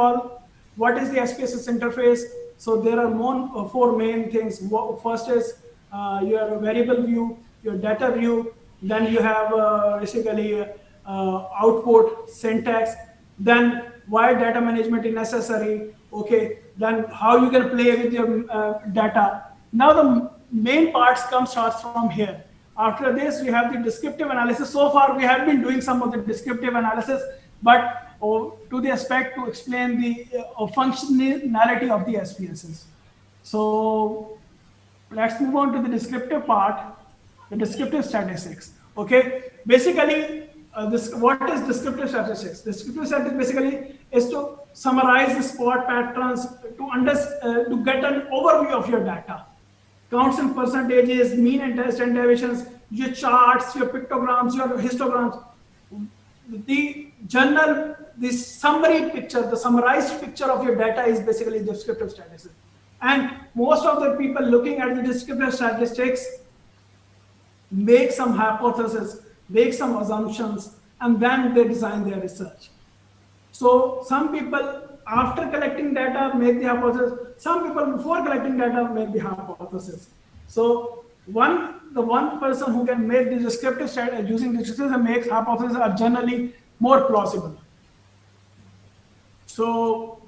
the SPSS interface, So there are four main things. First is your variable view, your data view, then you have basically output, syntax, then why data management is necessary, okay, then how you can play with your data. Now the main parts starts from here. After this, we have the descriptive analysis. So far, we have been doing some of the descriptive analysis, but to the aspect to explain the functionality of the SPSS. So let's move on to the descriptive part, the descriptive statistics. Okay, basically, this what is descriptive statistics? Descriptive statistics basically is to summarize the spot patterns to get an overview of your data. Counts in percentages, mean and standard deviations, your charts, your pictograms, your histograms. The summary picture, the summarized picture of your data is basically descriptive statistics. And most of the people looking at the descriptive statistics make some hypotheses, make some assumptions, and then they design their research. So some people after collecting data make the hypothesis, some people before collecting data make the hypothesis. So the one person who can make the descriptive strategy using descriptive and makes hypotheses are generally more plausible. So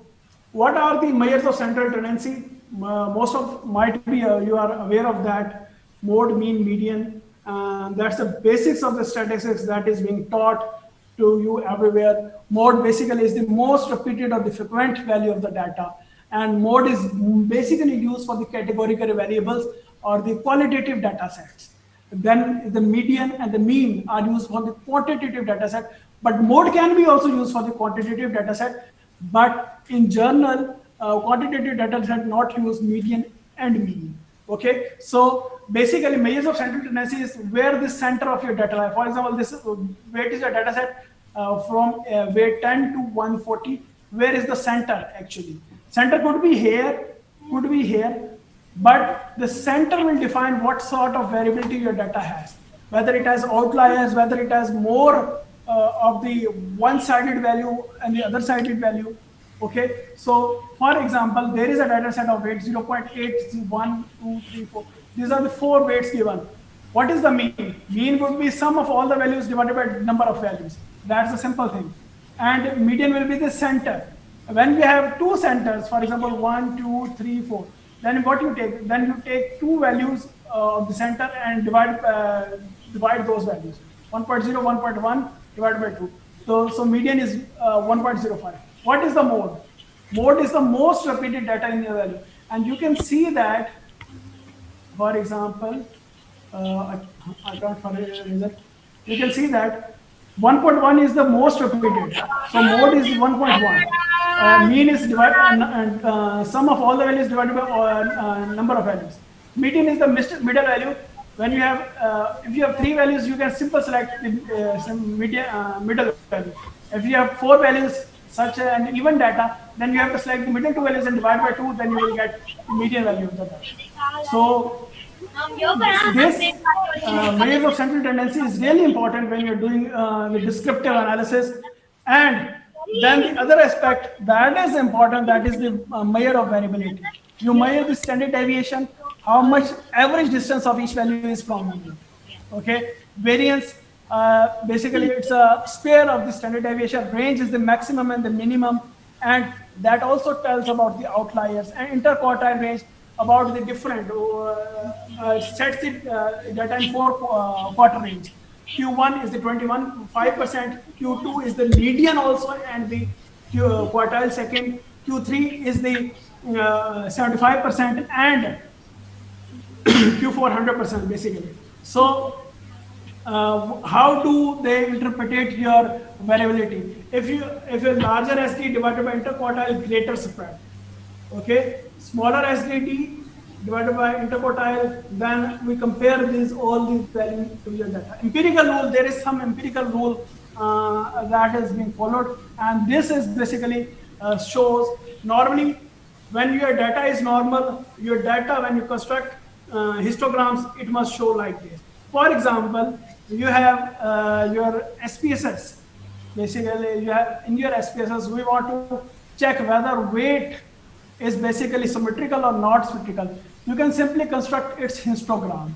what are the measures of central tendency? Most of might be you are aware of that mode, mean, median. That's the basics of the statistics that is being taught to you everywhere. Mode basically is the most repeated or the frequent value of the data, and mode is basically used for the categorical variables or the qualitative data sets. Then the median and the mean are used for the quantitative data set, but mode can be also used for the quantitative data set. But in general, quantitative data set not use median and mean. Okay, so basically measures of central tendency is where the center of your data lies. For example, this weight is a data set from weight 10 to 140. Where is the center actually? Center could be here, but the center will define what sort of variability your data has. Whether it has outliers, whether it has more of the one-sided value and the other-sided value. Okay, so for example, there is a data set of weight 0.8, 1, 2, 3, 4. These are the 4 weights given. What is the mean? Mean would be sum of all the values divided by number of values. That's a simple thing. And median will be the center. When we have two centers, for example, 1, 2, 3, 4, then what you take? Then you take two values of the center and divide those values. 1.0, 1.1 divided by 2. So median is 1.05. What is the mode? Mode is the most repeated data in your value. And you can see that, for example, I can't find a result. You can see that 1.1 is the most repeated. So mode is 1.1. Mean is divided, sum of all the values divided by number of values. Median is the middle value. When you have, if you have 3 values, you can simply select the middle value. If you have 4 values, such an even data, then you have to select the middle 2 values and divide by 2, then you will get the median value of the data. So this measure of central tendency is really important when you're doing the descriptive analysis. And then the other aspect that is important, that is the measure of variability. You measure the standard deviation, how much average distance of each value is from median. Okay, variance, basically it's a square of the standard deviation. Range is the maximum and the minimum, and that also tells about the outliers. And interquartile range about the different sets the data in 4 quarter range. Q1 is the 21.5%, Q2 is the median also and the quartile second, Q3 is the 75%, and Q4 100% basically. So how do they interpret your variability? If a larger SD divided by interquartile, greater spread. Okay, smaller SDT divided by interquartile, then we compare all these values to your data. Empirical rule, there is some empirical rule that is being followed, and this is basically shows normally when your data is normal, your data when you construct histograms, it must show like this. For example, you have your SPSS. Basically, you have in your SPSS, we want to check whether weight is basically symmetrical or not symmetrical, you can simply construct its histogram.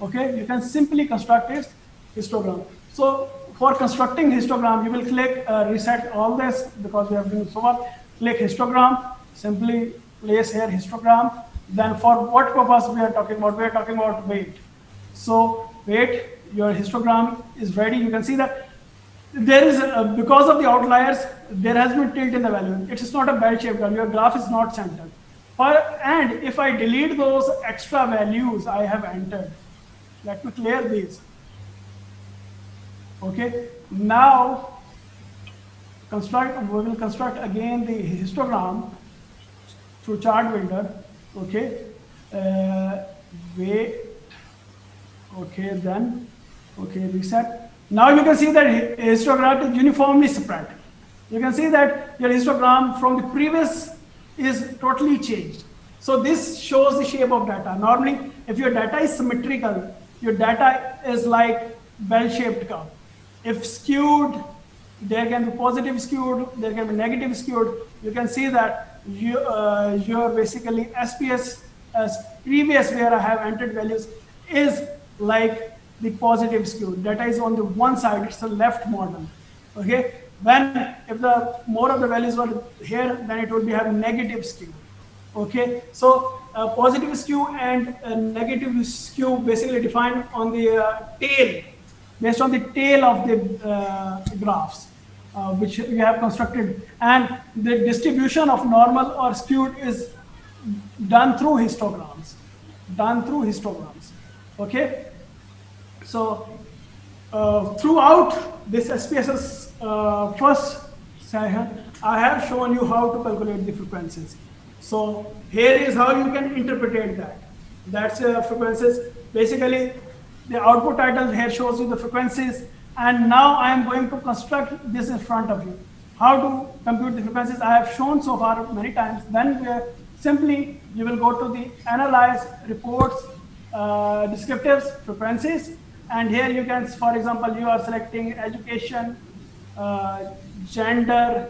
Okay, you can simply construct its histogram. So for constructing histogram, you will click reset all this because we have been so far. Click histogram, simply place here histogram. Then for what purpose we are talking about? We are talking about weight. So weight, your histogram is ready. You can see that there is because of the outliers, there has been tilt in the value. It is not a bell-shaped graph. Your graph is not centered. And if I delete those extra values I have entered, let me clear these. Okay, now we will construct again the histogram through chart builder. Okay, wait. Okay, then okay, reset. Now you can see that histogram is uniformly spread. You can see that your histogram from the previous is totally changed. So this shows the shape of data. Normally, if your data is symmetrical, your data is like bell-shaped curve. If skewed, there can be positive skewed, there can be negative skewed. You can see that your basically SPS as previous where I have entered values is like the positive skew. Data is on the one side, it's a left model. Okay, when if the more of the values were here, then it would be have negative skew. Okay, so positive skew and negative skew basically defined on the tail, based on the tail of the graphs, which we have constructed, and the distribution of normal or skewed is done through histograms. Okay, so throughout this SPSS first session, I have shown you how to calculate the frequencies. So here is how you can interpret that. That's frequencies. Basically, the output title here shows you the frequencies, and now I am going to construct this in front of you. How to compute the frequencies I have shown so far many times. Then we are simply you will go to the analyze reports, descriptives, frequencies, and here you can, for example, you are selecting education, gender.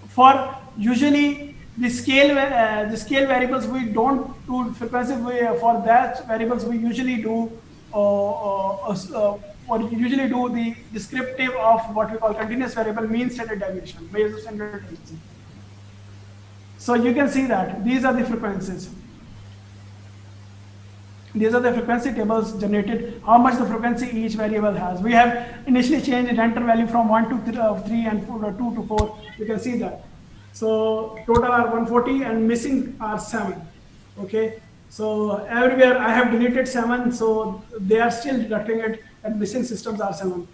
For usually the scale variables we don't do frequency. For that variables we usually do the descriptive of what we call continuous variable mean standard deviation, Bayes standard deviation. So you can see that these are the frequencies. These are the frequency tables generated, how much the frequency each variable has. We have initially changed the enter value from 1 to 3 and 2 to 4. You can see that. So total are 140 and missing are 7. Okay. So everywhere I have deleted 7, so they are still deducting it, and missing systems are 7.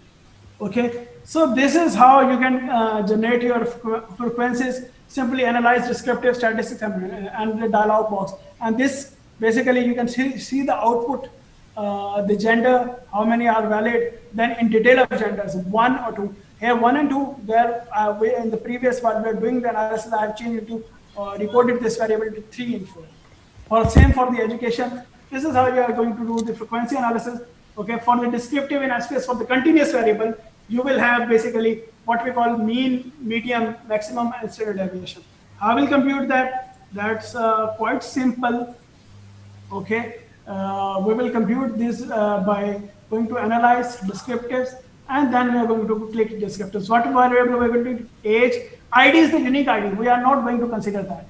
Okay. So this is how you can generate your frequencies. Simply analyze descriptive statistics and the dialog box. And this basically you can see the output, the gender, how many are valid, then in detail of genders, 1 or 2. Here 1 and 2, there in the previous one we are doing the analysis, I have changed it to recorded this variable to 3 and 4. For same for the education, this is how you are going to do the frequency analysis. Okay, for the descriptive in SPSS for the continuous variable, you will have basically what we call mean, median, maximum, and standard deviation. How will compute that? That's quite simple. Okay, we will compute this by going to analyze descriptives, and then we are going to click descriptives. What variable we are going to do? Age. ID is the unique ID. We are not going to consider that.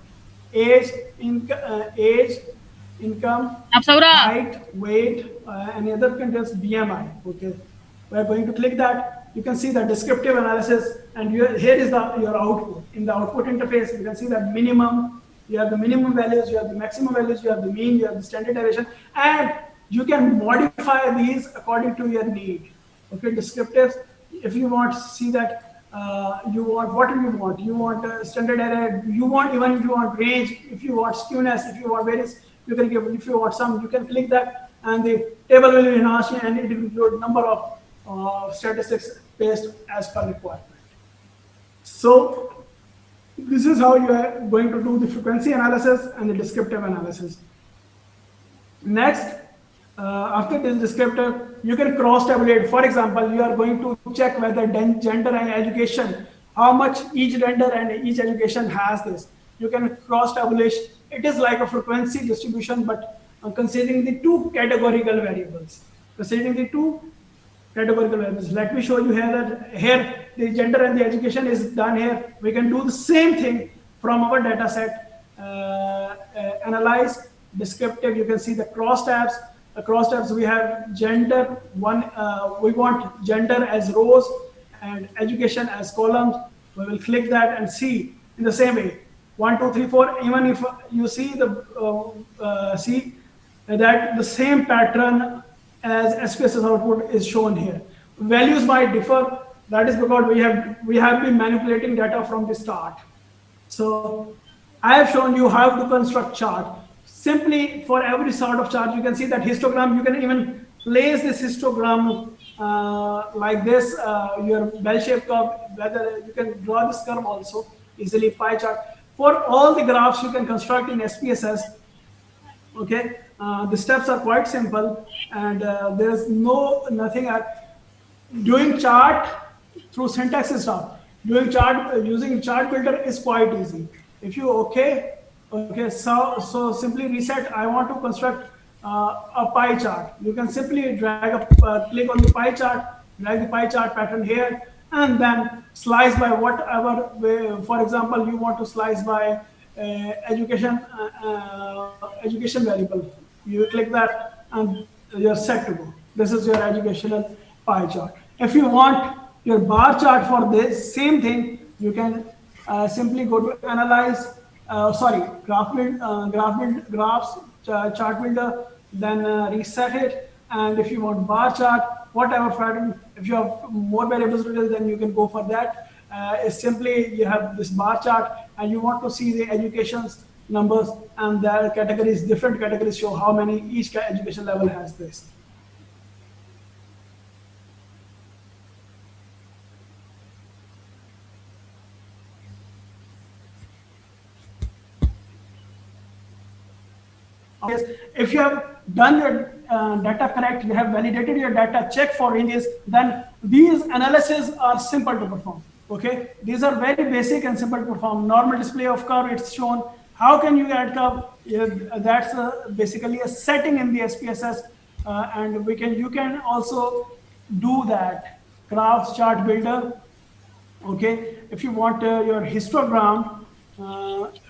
Age, income, height, weight, any other contains BMI. Okay, we are going to click that. You can see the descriptive analysis, and here is your output. In the output interface, you can see that minimum. You have the minimum values, you have the maximum values, you have the mean, you have the standard deviation, and you can modify these according to your need. Okay, descriptives. If you want to see that, you want what do you want? You want a standard error. You want even if you want range. If you want skewness. If you want variance, you can give. If you want some, you can click that, and the table will be enhanced, and it will include number of statistics based as per requirement. So this is how you are going to do the frequency analysis and the descriptive analysis. Next, after this descriptive, you can cross tabulate. For example, you are going to check whether gender and education, how much each gender and each education has this. you can cross tabulate. It is like a frequency distribution, but considering the two categorical variables. Considering the two categorical variables. Let me show you here that here the gender and the education is done here. We can do the same thing from our data set. Analyze, descriptive, you can see the cross tabs. The cross tabs we have gender, we want gender as rows and education as columns. We will click that and see in the same way. 1, 2, 3, 4. Even if you see see that the same pattern as SPSS output is shown here. Values might differ. That is because we have been manipulating data from the start. So I have shown you how to construct chart. Simply for every sort of chart, you can see that histogram. You can even place this histogram like this, your bell-shaped curve. Whether you can draw this curve also easily, pie chart. For all the graphs you can construct in SPSS. Okay, the steps are quite simple, and there's nothing. Doing chart through syntax is tough. Doing chart using chart builder is quite easy. If you okay, so simply reset. I want to construct a pie chart. You can simply drag click on the pie chart, drag the pie chart pattern here, and then slice by whatever way. For example, you want to slice by education variable. You click that and you're set to go. This is your educational pie chart. If you want your bar chart for this same thing, you can simply go to analyze, graphs, chart builder, then reset it. And if you want bar chart, whatever pattern, if you have more variables written, then you can go for that. It's simply you have this bar chart and you want to see the education's numbers, and the categories, different categories show how many each education level has this. If you have done your data correct, you have validated your data, check for ranges, then these analyses are simple to perform. Okay, these are very basic and simple to perform. Normal display of curve, it's shown. How can you add curve? That's basically a setting in the SPSS, and you can also do that. Graphs chart builder. Okay, if you want your histogram,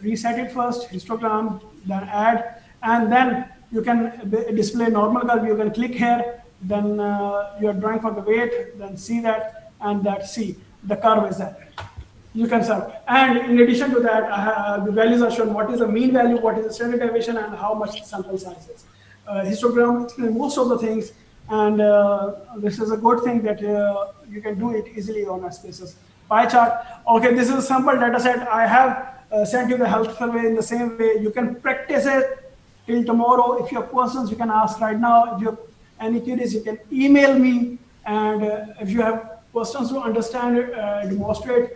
reset it first, histogram, then add, and then you can display normal curve. You can click here, then you're drawing for the weight, then see that, and see the curve is that. You can serve. And in addition to that, the values are shown. What is the mean value, what is the standard deviation, and how much sample size is. Histogram explains most of the things, and this is a good thing that you can do it easily on SPSS. Pie chart. Okay, this is a sample data set. I have sent you the health survey in the same way. You can practice it till tomorrow. If you have questions, you can ask right now. If you have any queries, you can email me. And if you have questions to understand it, demonstrate,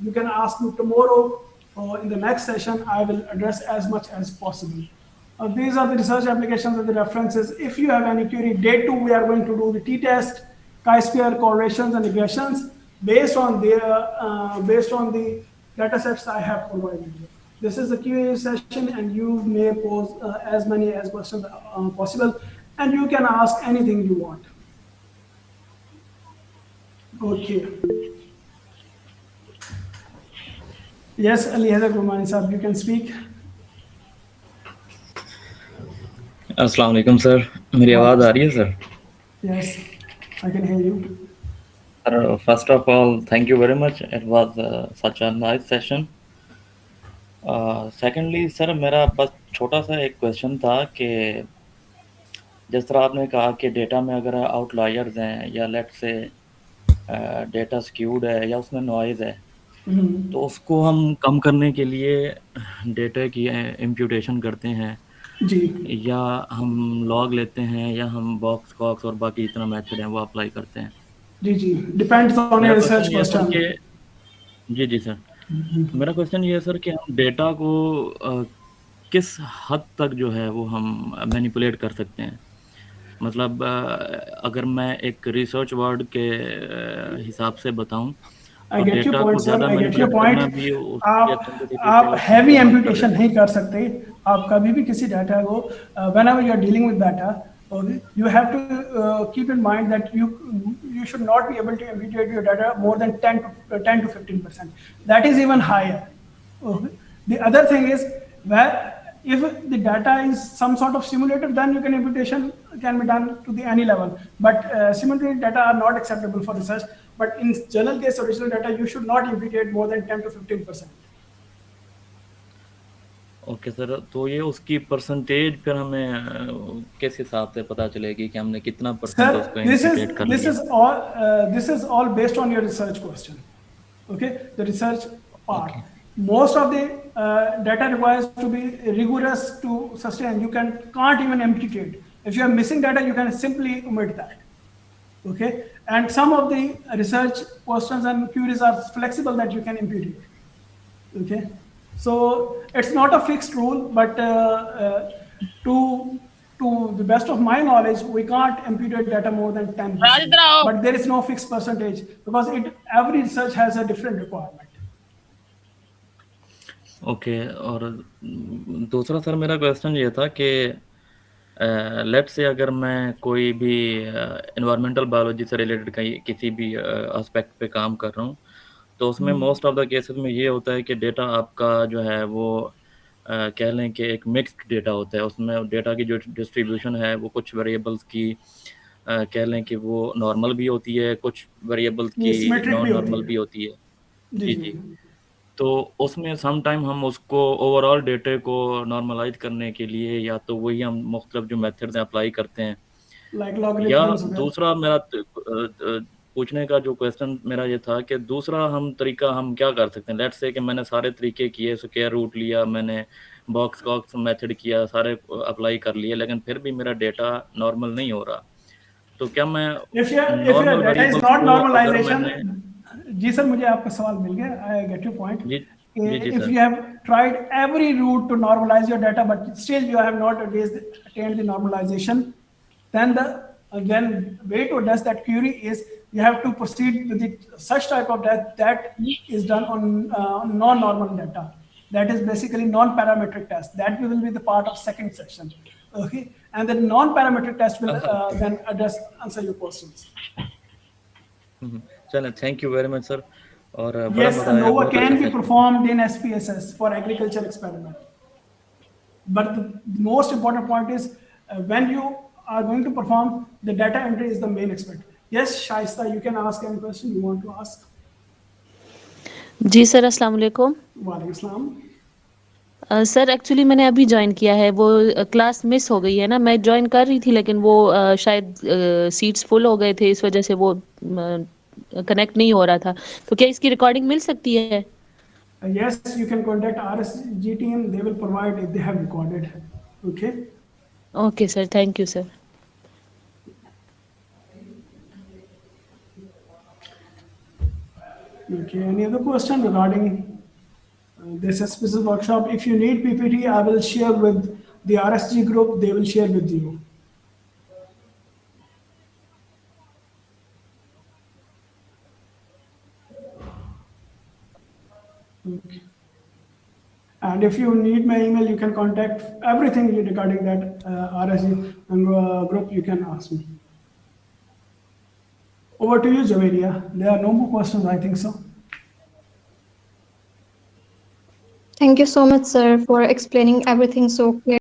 you can ask me tomorrow or in the next session. I will address as much as possible. These are the research applications and the references. If you have any query, day 2, we are going to do the t-test, chi-square correlations and regressions based on the data sets I have provided you. This is a Q&A session, and you may pose as many as questions possible, and you can ask anything you want. Okay. Yes, Ali Hazar Gurmani Sahab, you can speak. अस्सलाम वालेकुम sir, मेरी आवाज़ आ रही है sir? Yes, I can hear you. First of all, thank you very much. It was such a nice session. Secondly, sir मेरा बस छोटा सा एक क्वेश्चन था कि जिस तरह आपने कहा कि डेटा में अगर आउटलायर्स हैं या लेट्स से डेटा स्क्यूड है या उसमें नॉइज़ है, तो उसको हम कम करने के लिए डेटा की इम्प्यूटेशन करते हैं जी या हम लॉग लेते हैं या हम बॉक्स कॉक्स और बाकी जितना मेथड है वो अप्लाई करते हैं। जी depends on your research question. जी सर, मेरा क्वेश्चन ये है सर कि हम डेटा को किस हद तक जो है वो हम मैनिपुलेट कर सकते हैं। मतलब अगर मैं एक रिसर्च वर्ड के हिसाब से बताऊं I और get your डेटा point, को sir. ज़्यादा I get your manipulate point. करना भी उसकी आप ऑथेंटिसिटी पे आप उसमें हैवी कॉम्प्रोमाइज़ कर एम्प्यूटेशन देता नहीं है। कर सकते। आप कभी भी किसी डाटा को whenever you are dealing with data, you have to keep in mind that you should not be able to imputate your data more than 10 to 15%. That is even higher. Okay. The other thing is where if the data is some sort of simulated, then you can imputation can be done to the any level. But simulated data are not acceptable for research. But in journal case original data, you should not imputate more than 10 to 15%. Okay sir, तो ये उसकी percentage फिर हमें किस हिसाब से पता चलेगी कि हमने कितना परसेंट Sir, उसको इम्प्यूटेट कर लिया? this is all based on your research question. Okay, the research part. Okay, Most of the data requires to be rigorous to sustain. You can't even imputate. If you are missing data, you can simply omit that. Okay, and some of the research questions and queries are flexible that you can impute it. Okay, so it's not a fixed rule, but to to the best of my knowledge, we can't impute data more than 10%. But there is no fixed percentage because every research has a different requirement. Okay. और दूसरा sir मेरा question ये था कि let's say अगर मैं कोई भी एनवायरमेंटल बायोलॉजी से रिलेटेड कहीं किसी भी एस्पेक्ट पे काम कर रहा हूँ, तो उसमें मोस्ट ऑफ द केसेस में ये होता है कि डेटा आपका जो है वो कह लें कि एक मिक्स्ड डेटा होता है। उसमें डेटा की जो डिस्ट्रीब्यूशन है वो कुछ वेरिएबल्स की कह लें कि वो नॉर्मल भी होती है, कुछ वेरिएबल्स ये की सिमेट्रिक नॉन भी होती नॉर्मल है। भी होती है। जी जी, जी। जी। तो उसमें सम टाइम हम उसको ओवरऑल डेटे को नॉर्मलाइज़ करने के लिए या तो वही हम मुख्तलिफ जो मेथड्स हैं अप्लाई करते हैं, लाइक या लॉगरिथम्स वगैरह। दूसरा मेरा पूछने का जो क्वेश्चन मेरा ये था कि दूसरा हम तरीका हम क्या कर सकते हैं? लेट्स से कि मैंने सारे तरीके किए, स्क्वायर रूट लिया, मैंने बॉक्स कॉक्स मेथड किया, सारे अप्लाई कर लिए, लेकिन फिर भी मेरा डेटा नॉर्मल नहीं हो रहा। तो क्या मैं if your normal data is variables not को अगर normalization, मैंने जी सर मुझे आपका सवाल मिल गया, आई गेट योर पॉइंट। जी, जी, जी If sir. you have tried every route to normalize your data but still you have not attained the normalization, then the then way to address that query is you have to proceed with such type of data that is done on non-normal data. That is basically non-parametric test. That will be the part of second section. Okay, and the non-parametric test will okay. then answer your questions. चलें, thank you very much sir, और बड़ा Yes, मज़ा आया, ANOVA बहुत अच्छा can be session. performed in SPSS for agriculture experiment. But the most important point is when you are going to perform, the data entry is the main aspect. Yes, Shaista, you can ask any question you want to ask. जी sir, अस्सलाम वालेकुम। Walaikum Assalam. Sir actually मैंने अभी join किया है, वो class miss हो गई है ना। मैं ज्वाइन कर रही थी लेकिन वो शायद सीट्स फुल हो गए थे, इस वजह से वो कनेक्ट नहीं हो रहा था। तो क्या इसकी रिकॉर्डिंग मिल सकती है? Yes, you can contact RSG team. They will provide if they have recorded. Okay. Okay sir, thank you sir. Okay. Any other question regarding this SPSS workshop? If you need PPT, I will share with the RSG group. They will share with you. Okay. And if you need my email, you can contact everything regarding that RSG group. You can ask me. Over to you, Javeria. There are no more questions, I think so. Thank you so much, sir, for explaining everything so clearly.